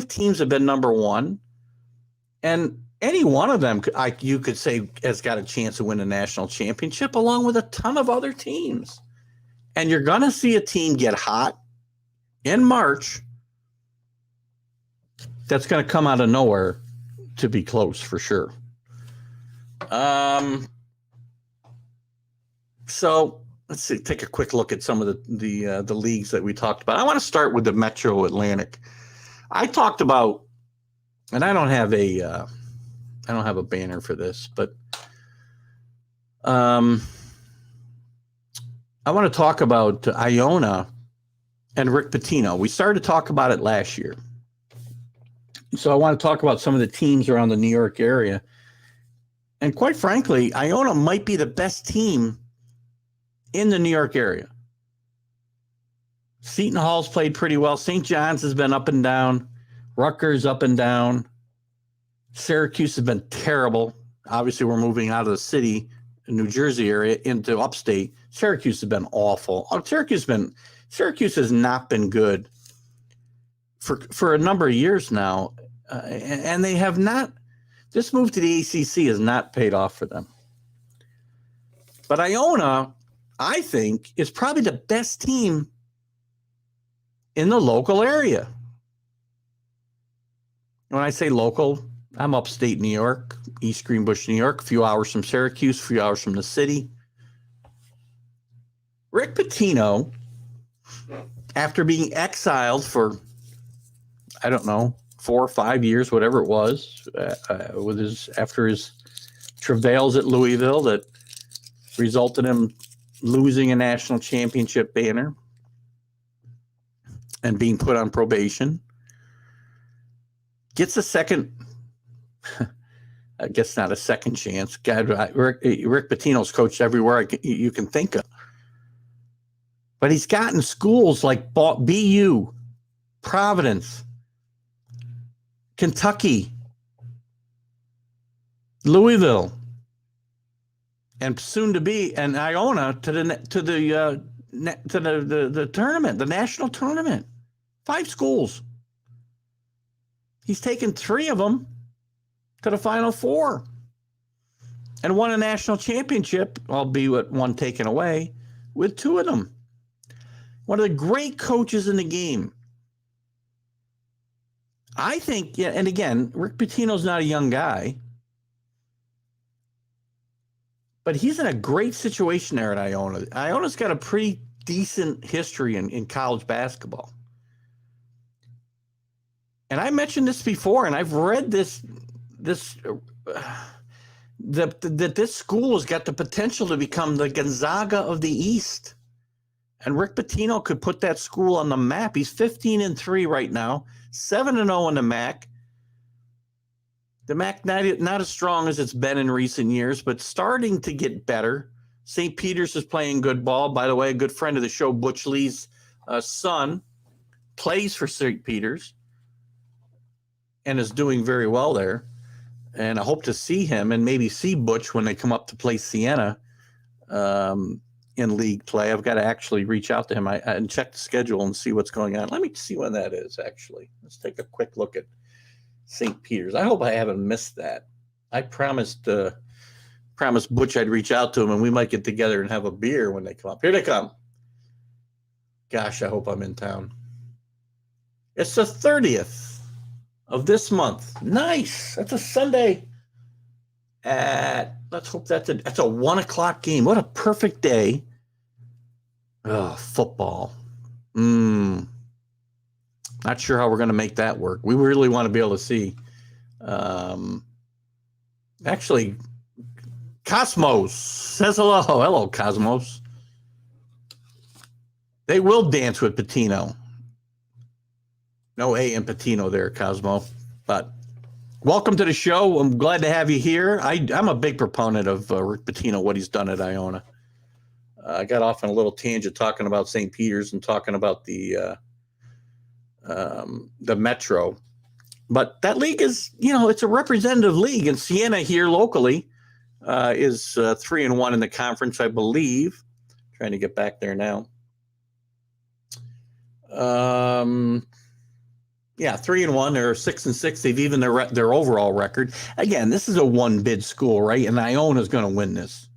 teams have been number one, and any one of them, you could say, has got a chance to win a national championship, along with a ton of other teams. And you're going to see a team get hot in March that's going to come out of nowhere to be close for sure. So let's see, take a quick look at some of the leagues that we talked about. I want to start with the Metro Atlantic. I talked about, and I don't have a banner for this, but I want to talk about Iona and Rick Pitino. We started to talk about it last year. So I want to talk about some of the teams around the New York area. And quite frankly, Iona might be the best team in the New York area. Seton Hall's played pretty well. St. John's has been up and down. Rutgers up and down. Syracuse has been terrible. Obviously, we're moving out of the city, New Jersey area, into upstate. Syracuse has been awful. Syracuse has not been good for a number of years now, and they have not. This move to the ACC has not paid off for them. But Iona, I think, is probably the best team in the local area. When I say local, I'm upstate New York, East Greenbush, New York, a few hours from Syracuse, a few hours from the city. Rick Pitino, after being exiled for, I don't know, 4 or 5 years, whatever it was, after his travails at Louisville that resulted in him losing a national championship banner and being put on probation, gets a second, I guess not a second chance. God, Rick Pitino's coached everywhere you can think of. But he's gotten schools like BU, Providence, Kentucky, Louisville, and soon to be and Iona to the tournament, the national tournament. 5 schools. He's taken 3 of them to the Final Four and won a national championship, albeit one taken away, with 2 of them. One of the great coaches in the game. I think, yeah, and again, Rick Pitino's not a young guy, but he's in a great situation there at Iona. Iona's got a pretty decent history in college basketball. And I mentioned this before, and I've read that this school has got the potential to become the Gonzaga of the East. And Rick Pitino could put that school on the map. He's 15-3 right now, 7-0 in the MAC. The MAC not as strong as it's been in recent years, but starting to get better. St. Peter's is playing good ball. By the way, a good friend of the show, Butch Lee's son, plays for St. Peter's and is doing very well there. And I hope to see him and maybe see Butch when they come up to play Siena in league play. I've got to actually reach out to him and check the schedule and see what's going on. Let me see when that is, actually. Let's take a quick look at St. Peter's. I hope I haven't missed that. I promised Butch I'd reach out to him, and we might get together and have a beer when they come up. Here they come. Gosh, I hope I'm in town. It's the 30th of this month. Nice. That's a Sunday. Let's hope that's a 1:00 game. What a perfect day. Oh, football. Not sure how we're going to make that work. We really want to be able to see. Actually, Cosmos says hello. Hello, Cosmos. They will dance with Pitino. No A in Pitino there, Cosmo. But welcome to the show. I'm glad to have you here. I'm a big proponent of Rick Pitino, what he's done at Iona. I got off on a little tangent talking about St. Peter's and talking about the Metro. But that league is, it's a representative league. And Siena here locally is 3-1 in the conference, I believe. Trying to get back there now. 3-1. They're 6-6. They've even their overall record. Again, this is a one-bid school, right? And Iona's going to win this.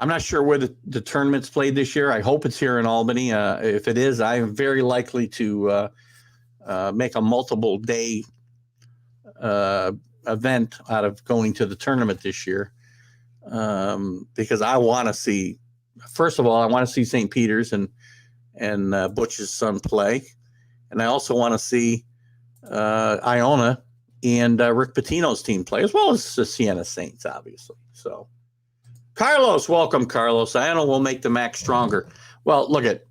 I'm not sure where the tournament's played this year. I hope it's here in Albany. If it is, I am very likely to make a multiple-day event out of going to the tournament this year because I want to see. First of all, I want to see St. Peter's and Butch's son play. And I also want to see Iona and Rick Pitino's team play, as well as the Siena Saints, obviously. So, Carlos, welcome, Carlos. Iona will make the MAC stronger. Well, look at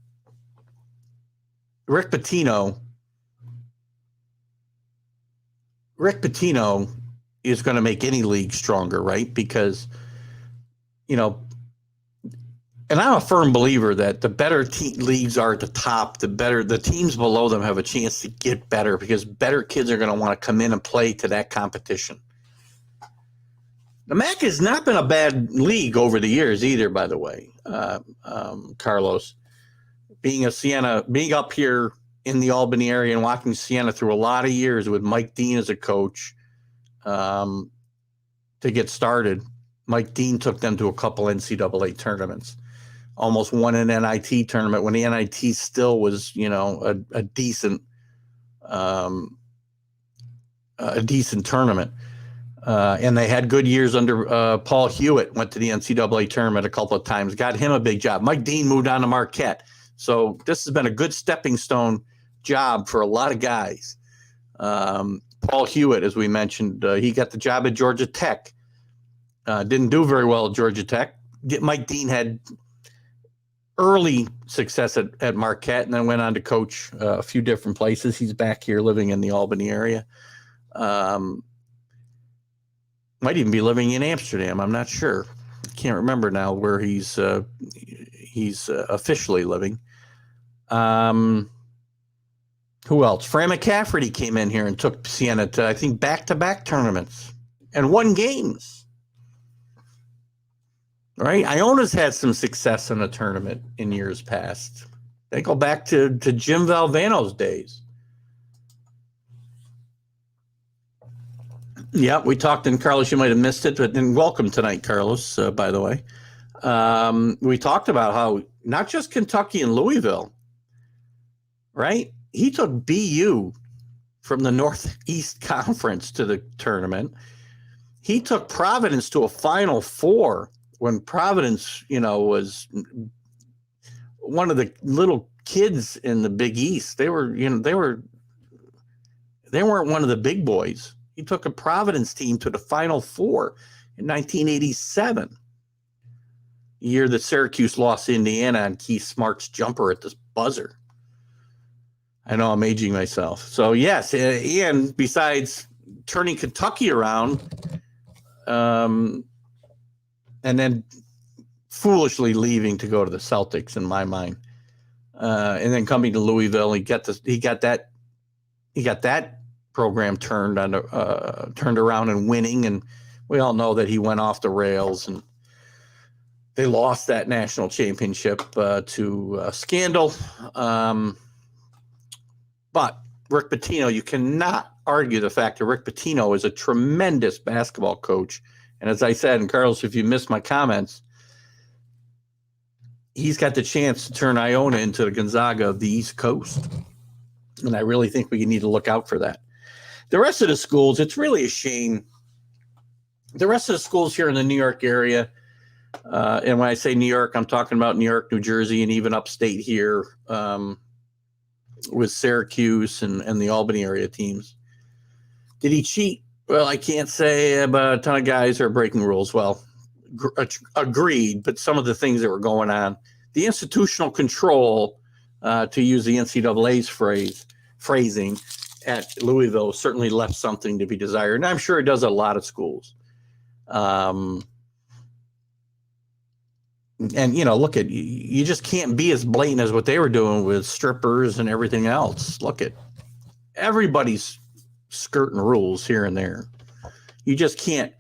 Rick Pitino. Rick Pitino is going to make any league stronger, right? Because, you know, and I'm a firm believer that the better leagues are at the top, the better the teams below them have a chance to get better, because better kids are going to want to come in and play to that competition. The MAC has not been a bad league over the years either, by the way, Carlos. Being up here in the Albany area and watching Siena through a lot of years with Mike Dean as a coach to get started. Mike Dean took them to a couple NCAA tournaments, almost won an NIT tournament when the NIT still was, you know, a decent tournament. And they had good years under Paul Hewitt, went to the NCAA tournament a couple of times, got him a big job. Mike Dean moved on to Marquette. So this has been a good stepping stone job for a lot of guys. Paul Hewitt, as we mentioned, he got the job at Georgia Tech. Didn't do very well at Georgia Tech. Mike Dean had early success at Marquette and then went on to coach a few different places. He's back here living in the Albany area. Might even be living in Amsterdam. I'm not sure. Can't remember now where he's officially living. Who else? Fran McCafferty came in here and took Siena to, I think, back-to-back tournaments and won games. Right? Iona's had some success in a tournament in years past. They go back to Jim Valvano's days. Yeah, we talked, and Carlos, you might have missed it, but then welcome tonight, Carlos, by the way. We talked about how not just Kentucky and Louisville, right? He took BU from the Northeast Conference to the tournament. He took Providence to a Final Four when Providence, you know, was one of the little kids in the Big East. They weren't one of the big boys. He took a Providence team to the Final Four in 1987, the year that Syracuse lost to Indiana on Keith Smart's jumper at this buzzer. I know I'm aging myself. So, yes, and besides turning Kentucky around and then foolishly leaving to go to the Celtics, in my mind, and then coming to Louisville, he got that program turned around and winning, and we all know that he went off the rails and they lost that national championship to Scandal. But Rick Pitino, you cannot argue the fact that Rick Pitino is a tremendous basketball coach. And as I said, and Carlos, if you missed my comments, he's got the chance to turn Iona into the Gonzaga of the East Coast. And I really think we need to look out for that. The rest of the schools, it's really a shame. The rest of the schools here in the New York area, and when I say New York, I'm talking about New York, New Jersey, and even upstate here with Syracuse and the Albany area teams. Did he cheat? Well, I can't say, but a ton of guys are breaking rules. Well, agreed, but some of the things that were going on, the institutional control, to use the NCAA's phrasing, at Louisville certainly left something to be desired. And I'm sure it does a lot of schools. And, you know, look at, you just can't be as blatant as what they were doing with strippers and everything else. Look at, everybody's skirting rules here and there. You just can't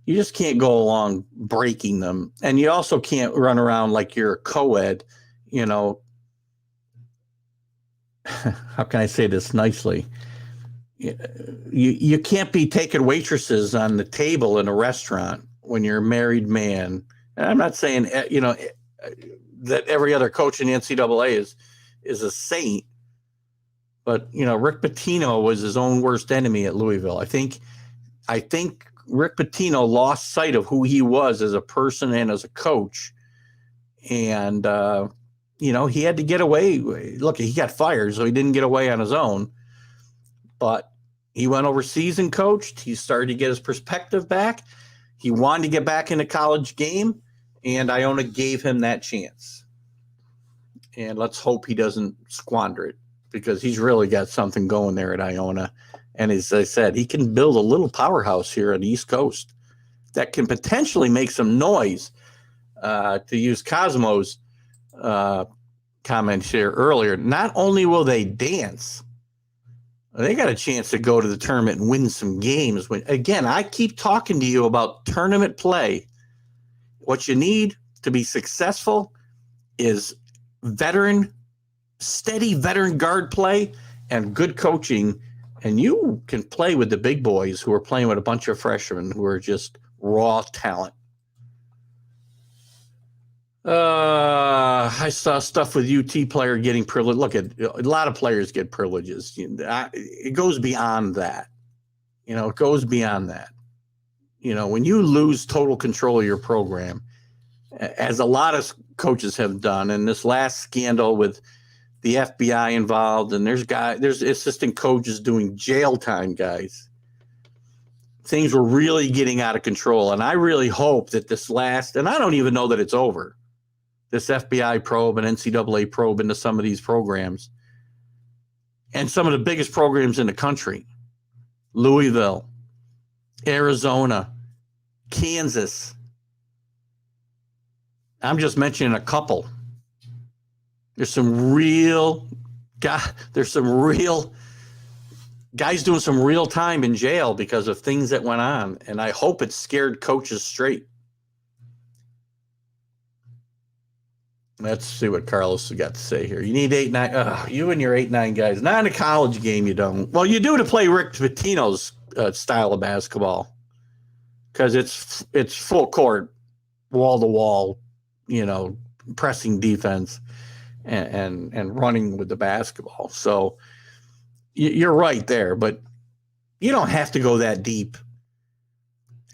go along breaking them. And you also can't run around like you're a co-ed, you know. How can I say this nicely? You can't be taking waitresses on the table in a restaurant when you're a married man. And I'm not saying, you know, that every other coach in the NCAA is a saint, but, you know, Rick Pitino was his own worst enemy at Louisville. I think Rick Pitino lost sight of who he was as a person and as a coach. And, you know, he had to get away. Look, he got fired, so he didn't get away on his own. But he went overseas and coached. He started to get his perspective back. He wanted to get back in the college game, and Iona gave him that chance. And let's hope he doesn't squander it, because he's really got something going there at Iona. And as I said, he can build a little powerhouse here on the East Coast that can potentially make some noise. To use Cosmo's comments here earlier, not only will they dance, they got a chance to go to the tournament and win some games. Again, I keep talking to you about tournament play. What you need to be successful is steady veteran guard play and good coaching. And you can play with the big boys who are playing with a bunch of freshmen who are just raw talent. I saw stuff with UT player getting privilege. Look, a lot of players get privileges. It goes beyond that. It goes beyond that. When you lose total control of your program, as a lot of coaches have done, and this last scandal with the FBI involved, and there's assistant coaches doing jail time, guys. Things were really getting out of control, and I really hope that and I don't even know that it's over, this FBI probe and NCAA probe into some of these programs, and some of the biggest programs in the country, Louisville, Arizona, Kansas. I'm just mentioning a couple. There's some real guys doing some real time in jail because of things that went on. And I hope it scared coaches straight. Let's see what Carlos has got to say here. You need 8-9. You and your 8-9 guys. Not in a college game, you don't. Well, you do to play Rick Pitino's style of basketball, because it's full court, wall to wall, pressing defense and running with the basketball. So you're right there, but you don't have to go that deep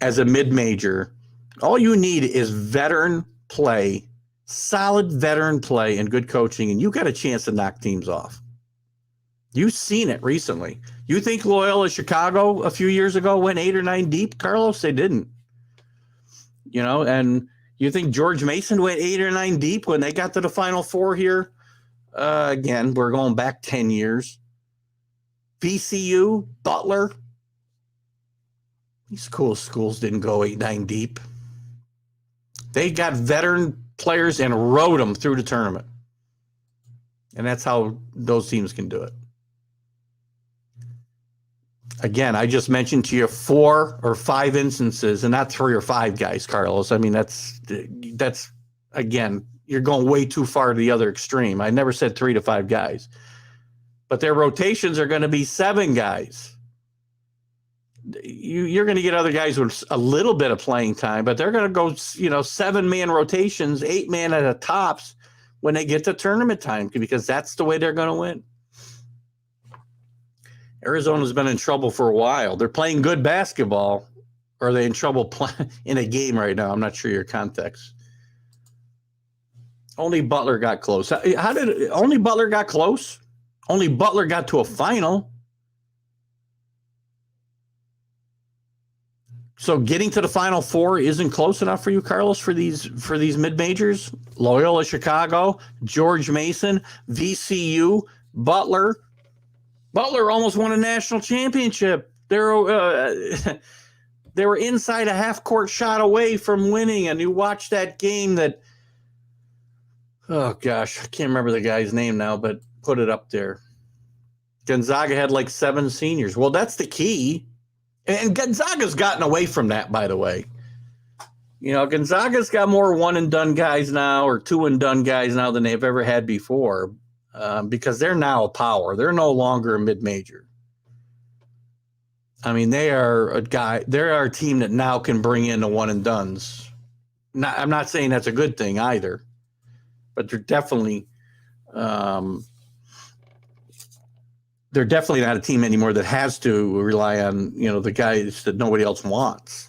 as a mid-major. All you need is veteran play, solid veteran play, and good coaching, and you got a chance to knock teams off. You've seen it recently. You think Loyola Chicago a few years ago went 8 or 9 deep, Carlos? They didn't. And you think George Mason went 8 or 9 deep when they got to the Final Four here? Again, we're going back 10 years. VCU, Butler. These cool schools didn't go 8-9 deep. They got veteran players and rode them through the tournament. And that's how those teams can do it. Again, I just mentioned to you 4 or 5 instances, and not 3 or 5 guys, Carlos. I mean, that's again, you're going way too far to the other extreme. I never said 3 to 5 guys. But their rotations are going to be 7 guys. You're going to get other guys with a little bit of playing time, but they're going to go, 7-man rotations, 8-man at the tops when they get to tournament time, because that's the way they're going to win. Arizona's been in trouble for a while. They're playing good basketball, or are they in trouble in a game right now? I'm not sure your context. Only Butler got close. Only Butler got close? Only Butler got to a final. So getting to the Final Four isn't close enough for you, Carlos, for these mid-majors? Loyola Chicago, George Mason, VCU, Butler. Butler almost won a national championship. They were inside a half-court shot away from winning, and you watch that game that, oh gosh, I can't remember the guy's name now, but put it up there. Gonzaga had like 7 seniors. Well, that's the key. And Gonzaga's gotten away from that, by the way. Gonzaga's got more one-and-done guys now, or two-and-done guys now, than they've ever had before, because they're now a power. They're no longer a mid-major. I mean, they're a team that now can bring in the one-and-dones. I'm not saying that's a good thing either, but they're definitely not a team anymore that has to rely on, the guys that nobody else wants.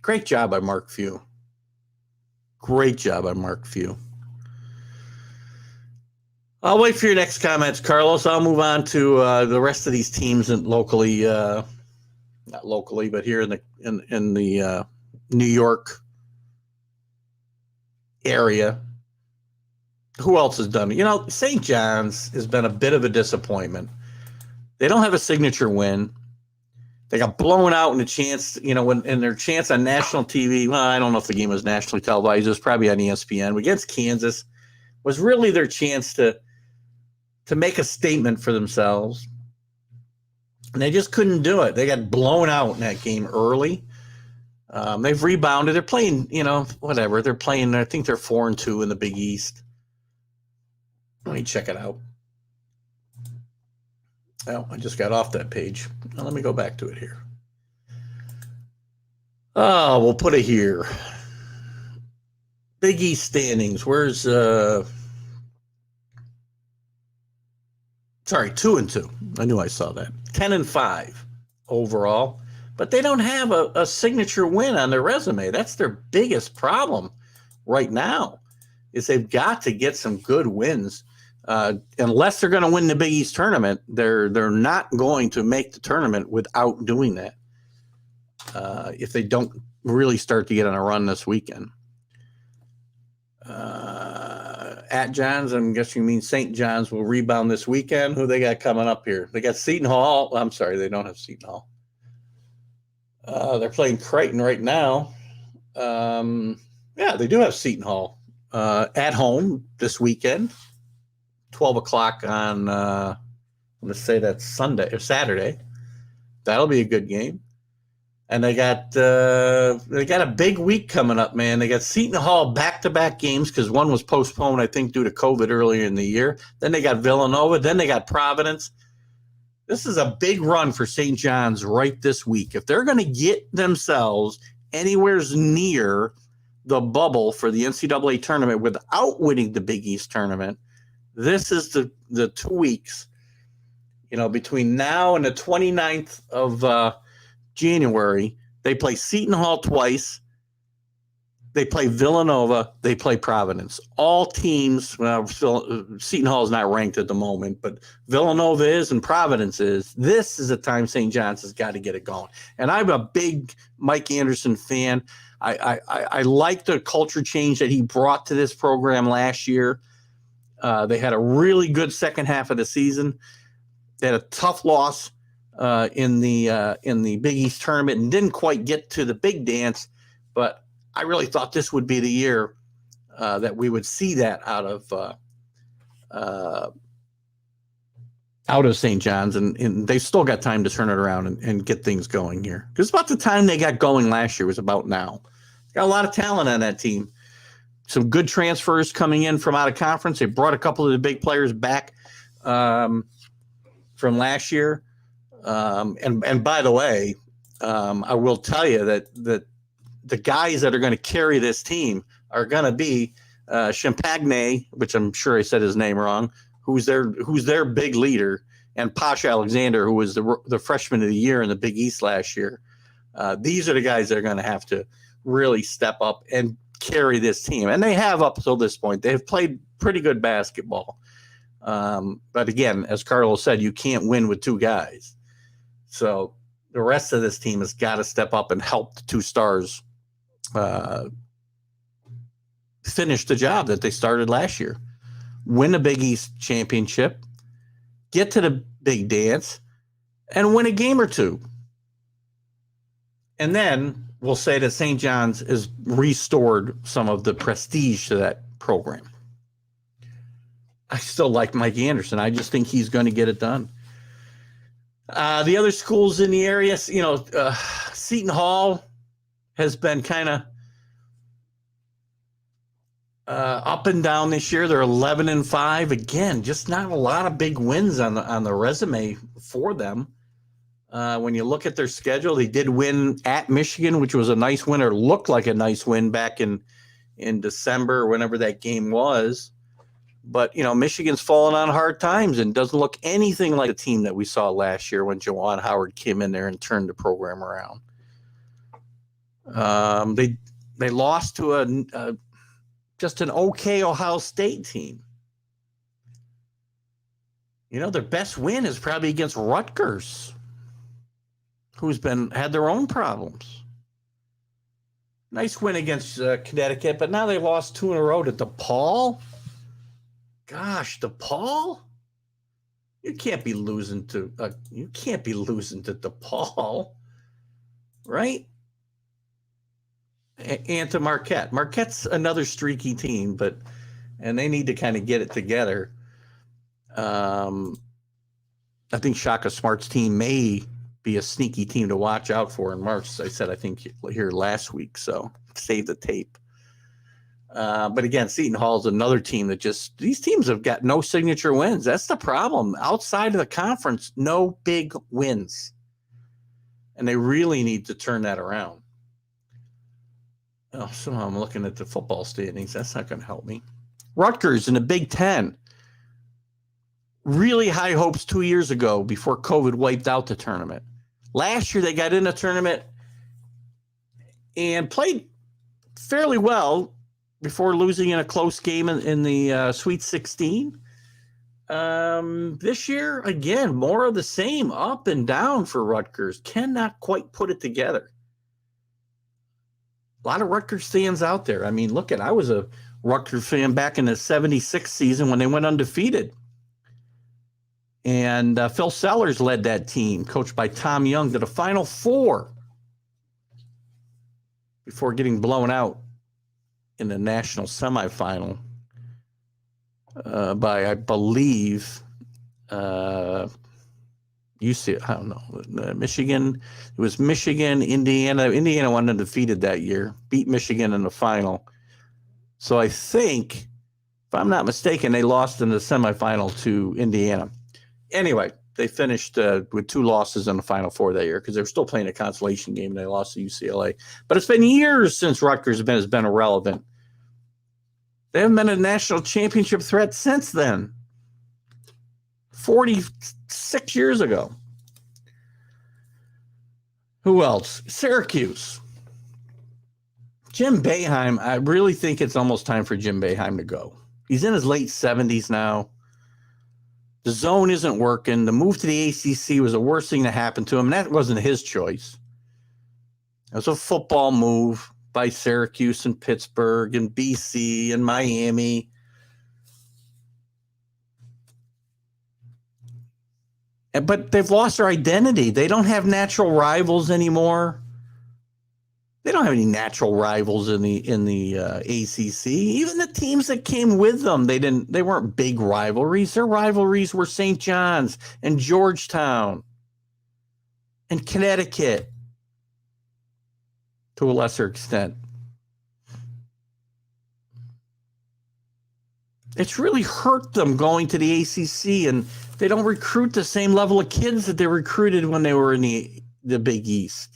Great job by Mark Few. Great job by Mark Few. I'll wait for your next comments, Carlos. I'll move on to the rest of these teams and locally, not locally, but here in the New York area. Who else has done it? St. John's has been a bit of a disappointment. They don't have a signature win. They got blown out in the chance, in their chance on national TV. Well, I don't know if the game was nationally televised. It was probably on ESPN. Against Kansas was really their chance to make a statement for themselves. And they just couldn't do it. They got blown out in that game early. They've rebounded. They're playing, whatever. They're playing, I think they're 4-2 in the Big East. Let me check it out. Oh, I just got off that page. Now let me go back to it here. Oh, we'll put it here. Big East standings. Where's 2-2. I knew I saw that. 10-5 overall. But they don't have a signature win on their resume. That's their biggest problem right now, is they've got to get some good wins. Unless they're going to win the Big East tournament, they're not going to make the tournament without doing that. If they don't really start to get on a run this weekend. At John's, I'm guessing you mean St. John's will rebound this weekend. Who they got coming up here? They got Seton Hall. I'm sorry, they don't have Seton Hall. They're playing Creighton right now. Yeah, they do have Seton Hall at home this weekend. 12 o'clock on, I'm going to say that's Sunday or Saturday. That'll be a good game. And they got a big week coming up, man. They got Seton Hall back-to-back games because one was postponed, I think, due to COVID earlier in the year. Then they got Villanova. Then they got Providence. This is a big run for St. John's right this week. If they're going to get themselves anywhere near the bubble for the NCAA tournament without winning the Big East tournament, this is the 2 weeks, between now and the 29th of January. They play Seton Hall twice. They play Villanova. They play Providence. All teams, well, Seton Hall is not ranked at the moment, but Villanova is and Providence is. This is a time St. John's has got to get it going. And I'm a big Mike Anderson fan. I like the culture change that he brought to this program last year. They had a really good second half of the season. They had a tough loss in the Big East tournament and didn't quite get to the big dance, but I really thought this would be the year that we would see that out of St. John's, and they've still got time to turn it around and get things going here. Because about the time they got going last year was about now. Got a lot of talent on that team. Some good transfers coming in from out of conference. They brought a couple of the big players back from last year. And by the way, I will tell you that the guys that are going to carry this team are going to be Champagne, which I'm sure I said his name wrong, who's their big leader, and Posh Alexander, who was the freshman of the year in the Big East last year. These are the guys that are going to have to really step up and carry this team. And they have up until this point. They have played pretty good basketball. But again, as Carlos said, you can't win with two guys. So the rest of this team has got to step up and help the two stars finish the job that they started last year. Win the Big East championship, get to the big dance, and win a game or two. And then we'll say that St. John's has restored some of the prestige to that program. I still like Mike Anderson. I just think he's going to get it done. The other schools in the area, Seton Hall has been kind of up and down this year. They're 11-5. Again, just not a lot of big wins on the resume for them. When you look at their schedule, they did win at Michigan, which was a nice win, or looked like a nice win back in December or whenever that game was. But, Michigan's fallen on hard times and doesn't look anything like the team that we saw last year when Juwan Howard came in there and turned the program around. They lost to just an okay Ohio State team. Their best win is probably against Rutgers, who's had their own problems. Nice win against Connecticut, but now they lost 2 in a row to DePaul. Gosh, DePaul? You can't be losing to DePaul, right? And to Marquette. Marquette's another streaky team, and they need to kind of get it together. I think Shaka Smart's team may be a sneaky team to watch out for in March. As I said, I think here last week, so save the tape. But again, Seton Hall's another team that these teams have got no signature wins. That's the problem. Outside of the conference, no big wins. And they really need to turn that around. Oh, somehow I'm looking at the football standings. That's not going to help me. Rutgers in the Big Ten. Really high hopes 2 years ago before COVID wiped out the tournament. Last year, they got in a tournament and played fairly well before losing in a close game in the Sweet 16. This year, again, more of the same, up and down for Rutgers. Cannot quite put it together. A lot of Rutgers fans out there. I mean, I was a Rutgers fan back in the 76 season when they went undefeated. And Phil Sellers led that team, coached by Tom Young, to the Final Four before getting blown out in the national semifinal by, I believe, UC, I don't know, Michigan. It was Michigan, Indiana. Indiana went undefeated that year, beat Michigan in the final. So I think, if I'm not mistaken, they lost in the semifinal to Indiana. Anyway, they finished with 2 losses in the Final Four that year because they were still playing a consolation game and they lost to UCLA. But it's been years since Rutgers has been irrelevant. They haven't been a national championship threat since then. 46 years ago. Who else? Syracuse. Jim Boeheim. I really think it's almost time for Jim Boeheim to go. He's in his late 70s now. The zone isn't working. The move to the ACC was the worst thing that happened to him. And that wasn't his choice. It was a football move by Syracuse and Pittsburgh and BC and Miami. But they've lost their identity. They don't have natural rivals anymore. They don't have any natural rivals in the ACC. Even the teams that came with them, they weren't big rivalries. Their rivalries were St. John's and Georgetown and Connecticut to a lesser extent. It's really hurt them going to the ACC, and they don't recruit the same level of kids that they recruited when they were in the Big East.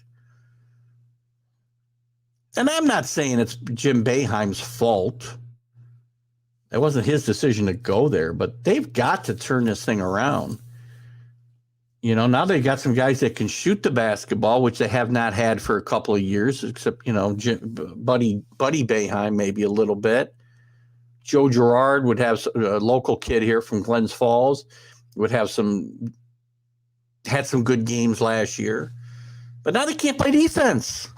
And I'm not saying it's Jim Boeheim's fault. It wasn't his decision to go there, but they've got to turn this thing around. You know, now they've got some guys that can shoot the basketball, which they have not had for a couple of years, except, Buddy Boeheim maybe a little bit. Joe Girard would have a local kid here from Glens Falls, had some good games last year, but now they can't play defense.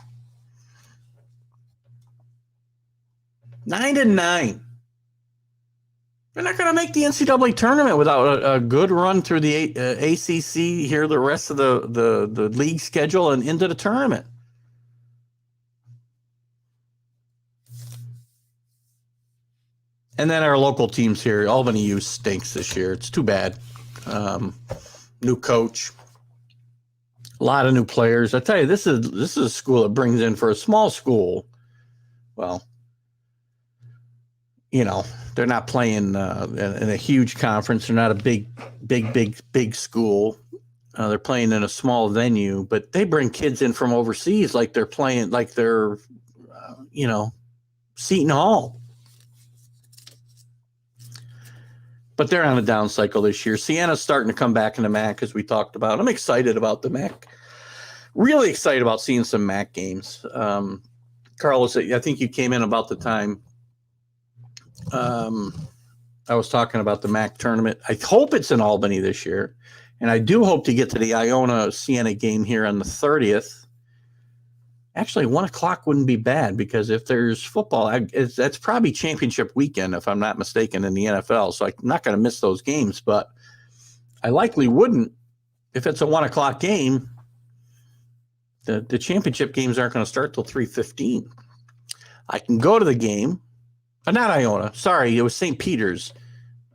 9-9. They're not going to make the NCAA tournament without a good run through the ACC here, the rest of the league schedule, and into the tournament. And then our local teams here, Albany U stinks this year. It's too bad. New coach, a lot of new players. I tell you, this is a school that brings in, for a small school. Well, they're not playing in a huge conference. They're not a big school. They're playing in a small venue, but they bring kids in from overseas like they're playing, like they're, Seton Hall. But they're on a down cycle this year. Sienna's starting to come back in the MAC, as we talked about. I'm excited about the MAC. Really excited about seeing some MAC games. Carlos, I think you came in about the time I was talking about the MAC tournament. I hope it's in Albany this year. And I do hope to get to the Iona-Siena game here on the 30th. Actually, 1 o'clock wouldn't be bad, because if there's football, that's probably championship weekend, if I'm not mistaken, in the NFL. So I'm not going to miss those games. But I likely wouldn't if it's a 1 o'clock game. The championship games aren't going to start till 3:15. I can go to the game. Not Iona. Sorry, it was St. Peter's.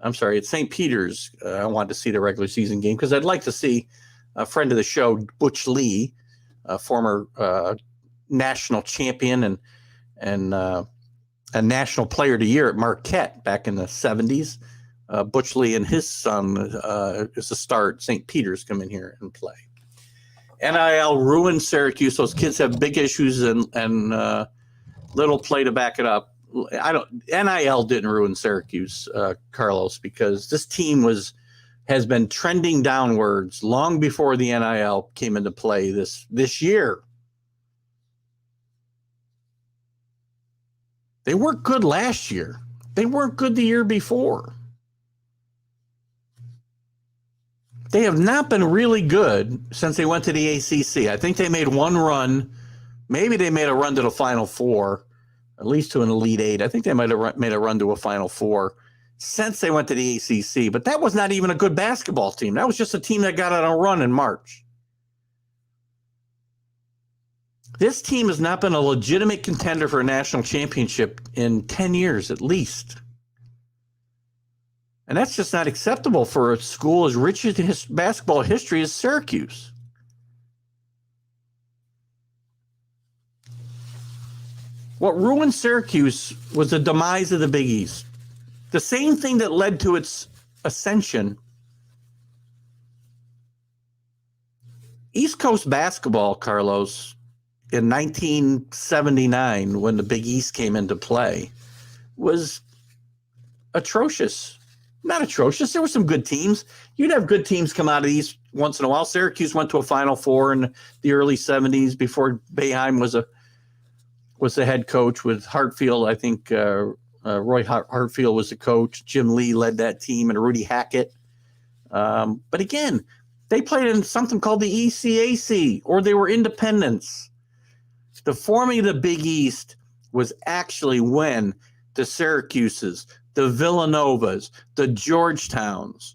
I'm sorry, it's St. Peter's. I wanted to see the regular season game because I'd like to see a friend of the show, Butch Lee, a former national champion and a national player of the year at Marquette back in the 70s. Butch Lee and his son is a star at St. Peter's come in here and play. NIL ruined Syracuse. Those kids have big issues and little play to back it up. NIL didn't ruin Syracuse, Carlos, because this team has been trending downwards long before the NIL came into play this year. They weren't good last year. They weren't good the year before. They have not been really good since they went to the ACC. I think they made one run. Maybe they made a run to the Final Four, at least to an Elite Eight. I think they might have made a run to a Final Four since they went to the ACC. But that was not even a good basketball team. That was just a team that got on a run in March. This team has not been a legitimate contender for a national championship in 10 years at least. And that's just not acceptable for a school as rich in basketball history as Syracuse. What ruined Syracuse was the demise of the Big East. The same thing that led to its ascension. East Coast basketball, Carlos, in 1979, when the Big East came into play, was atrocious. Not atrocious. There were some good teams. You'd have good teams come out of the East once in a while. Syracuse went to a Final Four in the early 70s before Boeheim was the head coach with Hartfield. I think Roy Hartfield was the coach. Jim Lee led that team and Rudy Hackett. But again, they played in something called the ECAC, or they were independents. The forming of the Big East was actually when the Syracuses, the Villanovas, the Georgetowns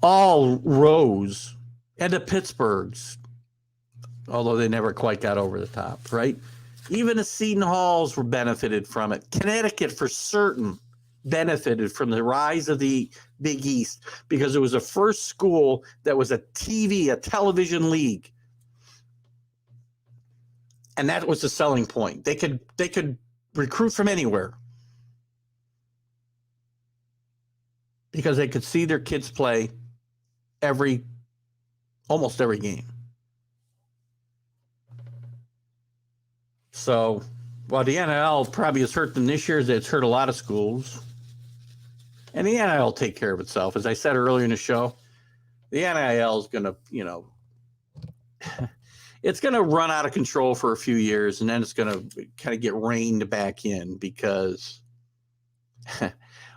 all rose, and the Pittsburghs, although they never quite got over the top, right? Even the Seton Halls were benefited from it. Connecticut, for certain, benefited from the rise of the Big East because it was the first school that was a television league. And that was the selling point. They could recruit from anywhere because they could see their kids play almost every game. So while the NIL probably has hurt them this year, it's hurt a lot of schools. And the NIL will take care of itself. As I said earlier in the show, the NIL is going to, it's going to run out of control for a few years, and then it's going to kind of get reined back in because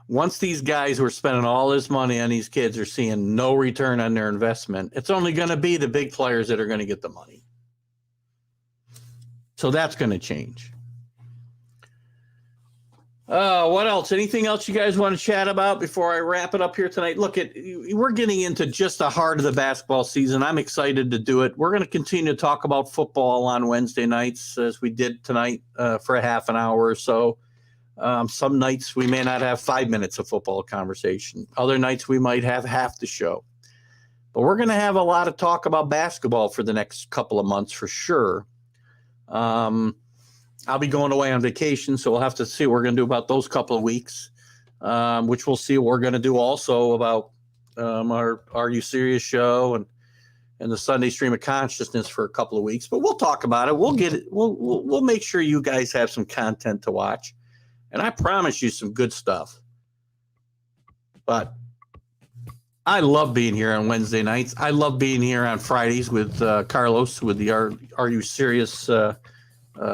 once these guys who are spending all this money on these kids are seeing no return on their investment, it's only going to be the big players that are going to get the money. So that's going to change. What else? Anything else you guys want to chat about before I wrap it up here tonight? Look, we're getting into just the heart of the basketball season. I'm excited to do it. We're going to continue to talk about football on Wednesday nights as we did tonight for a half an hour or so. Some nights we may not have 5 minutes of football conversation. Other nights we might have half the show. But we're going to have a lot of talk about basketball for the next couple of months for sure. I'll be going away on vacation, so we'll have to see what we're going to do about those couple of weeks, which we'll see what we're going to do also about our Are You Serious show and the Sunday Stream of Consciousness for a couple of weeks. But we'll talk about it. We'll get it. We'll make sure you guys have some content to watch, and I promise you some good stuff. But I love being here on Wednesday nights. I love being here on Fridays with Carlos with the Are You Serious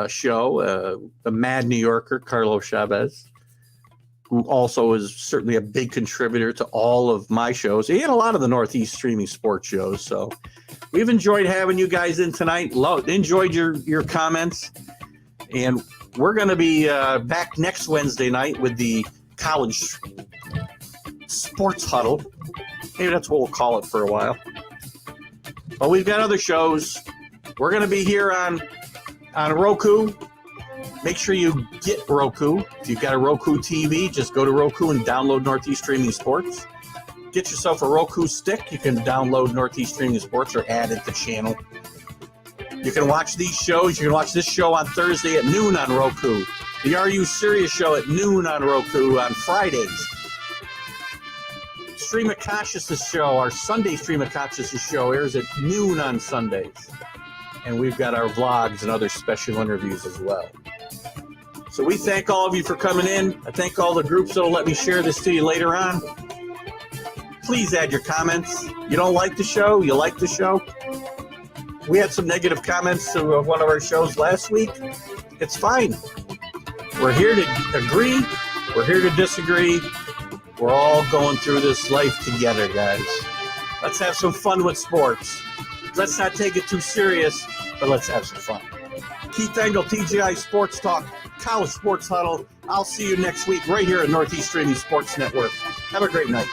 show, the Mad New Yorker, Carlos Chavez, who also is certainly a big contributor to all of my shows and a lot of the Northeast streaming sports shows. So we've enjoyed having you guys in tonight. Enjoyed your comments. And we're going to be back next Wednesday night with the college sports huddle. Maybe that's what we'll call it for a while. But we've got other shows. We're going to be here on Roku. Make sure you get Roku. If you've got a Roku TV, just go to Roku and download Northeast Streaming Sports. Get yourself a Roku stick. You can download Northeast Streaming Sports or add it to the channel. You can watch these shows. You can watch this show on Thursday at noon on Roku. The Are You Serious show at noon on Roku on Fridays. Stream of Consciousness show, our Sunday Stream of Consciousness show airs at noon on Sundays. And we've got our vlogs and other special interviews as well. So we thank all of you for coming in. I thank all the groups that will let me share this to you later on. Please add your comments. You don't like the show? You like the show? We had some negative comments to one of our shows last week. It's fine. We're here to agree. We're here to disagree. We're all going through this life together, guys. Let's have some fun with sports. Let's not take it too serious, but let's have some fun. Keith Engel, TGI Sports Talk, College Sports Huddle. I'll see you next week right here at Northeast Streaming Sports Network. Have a great night.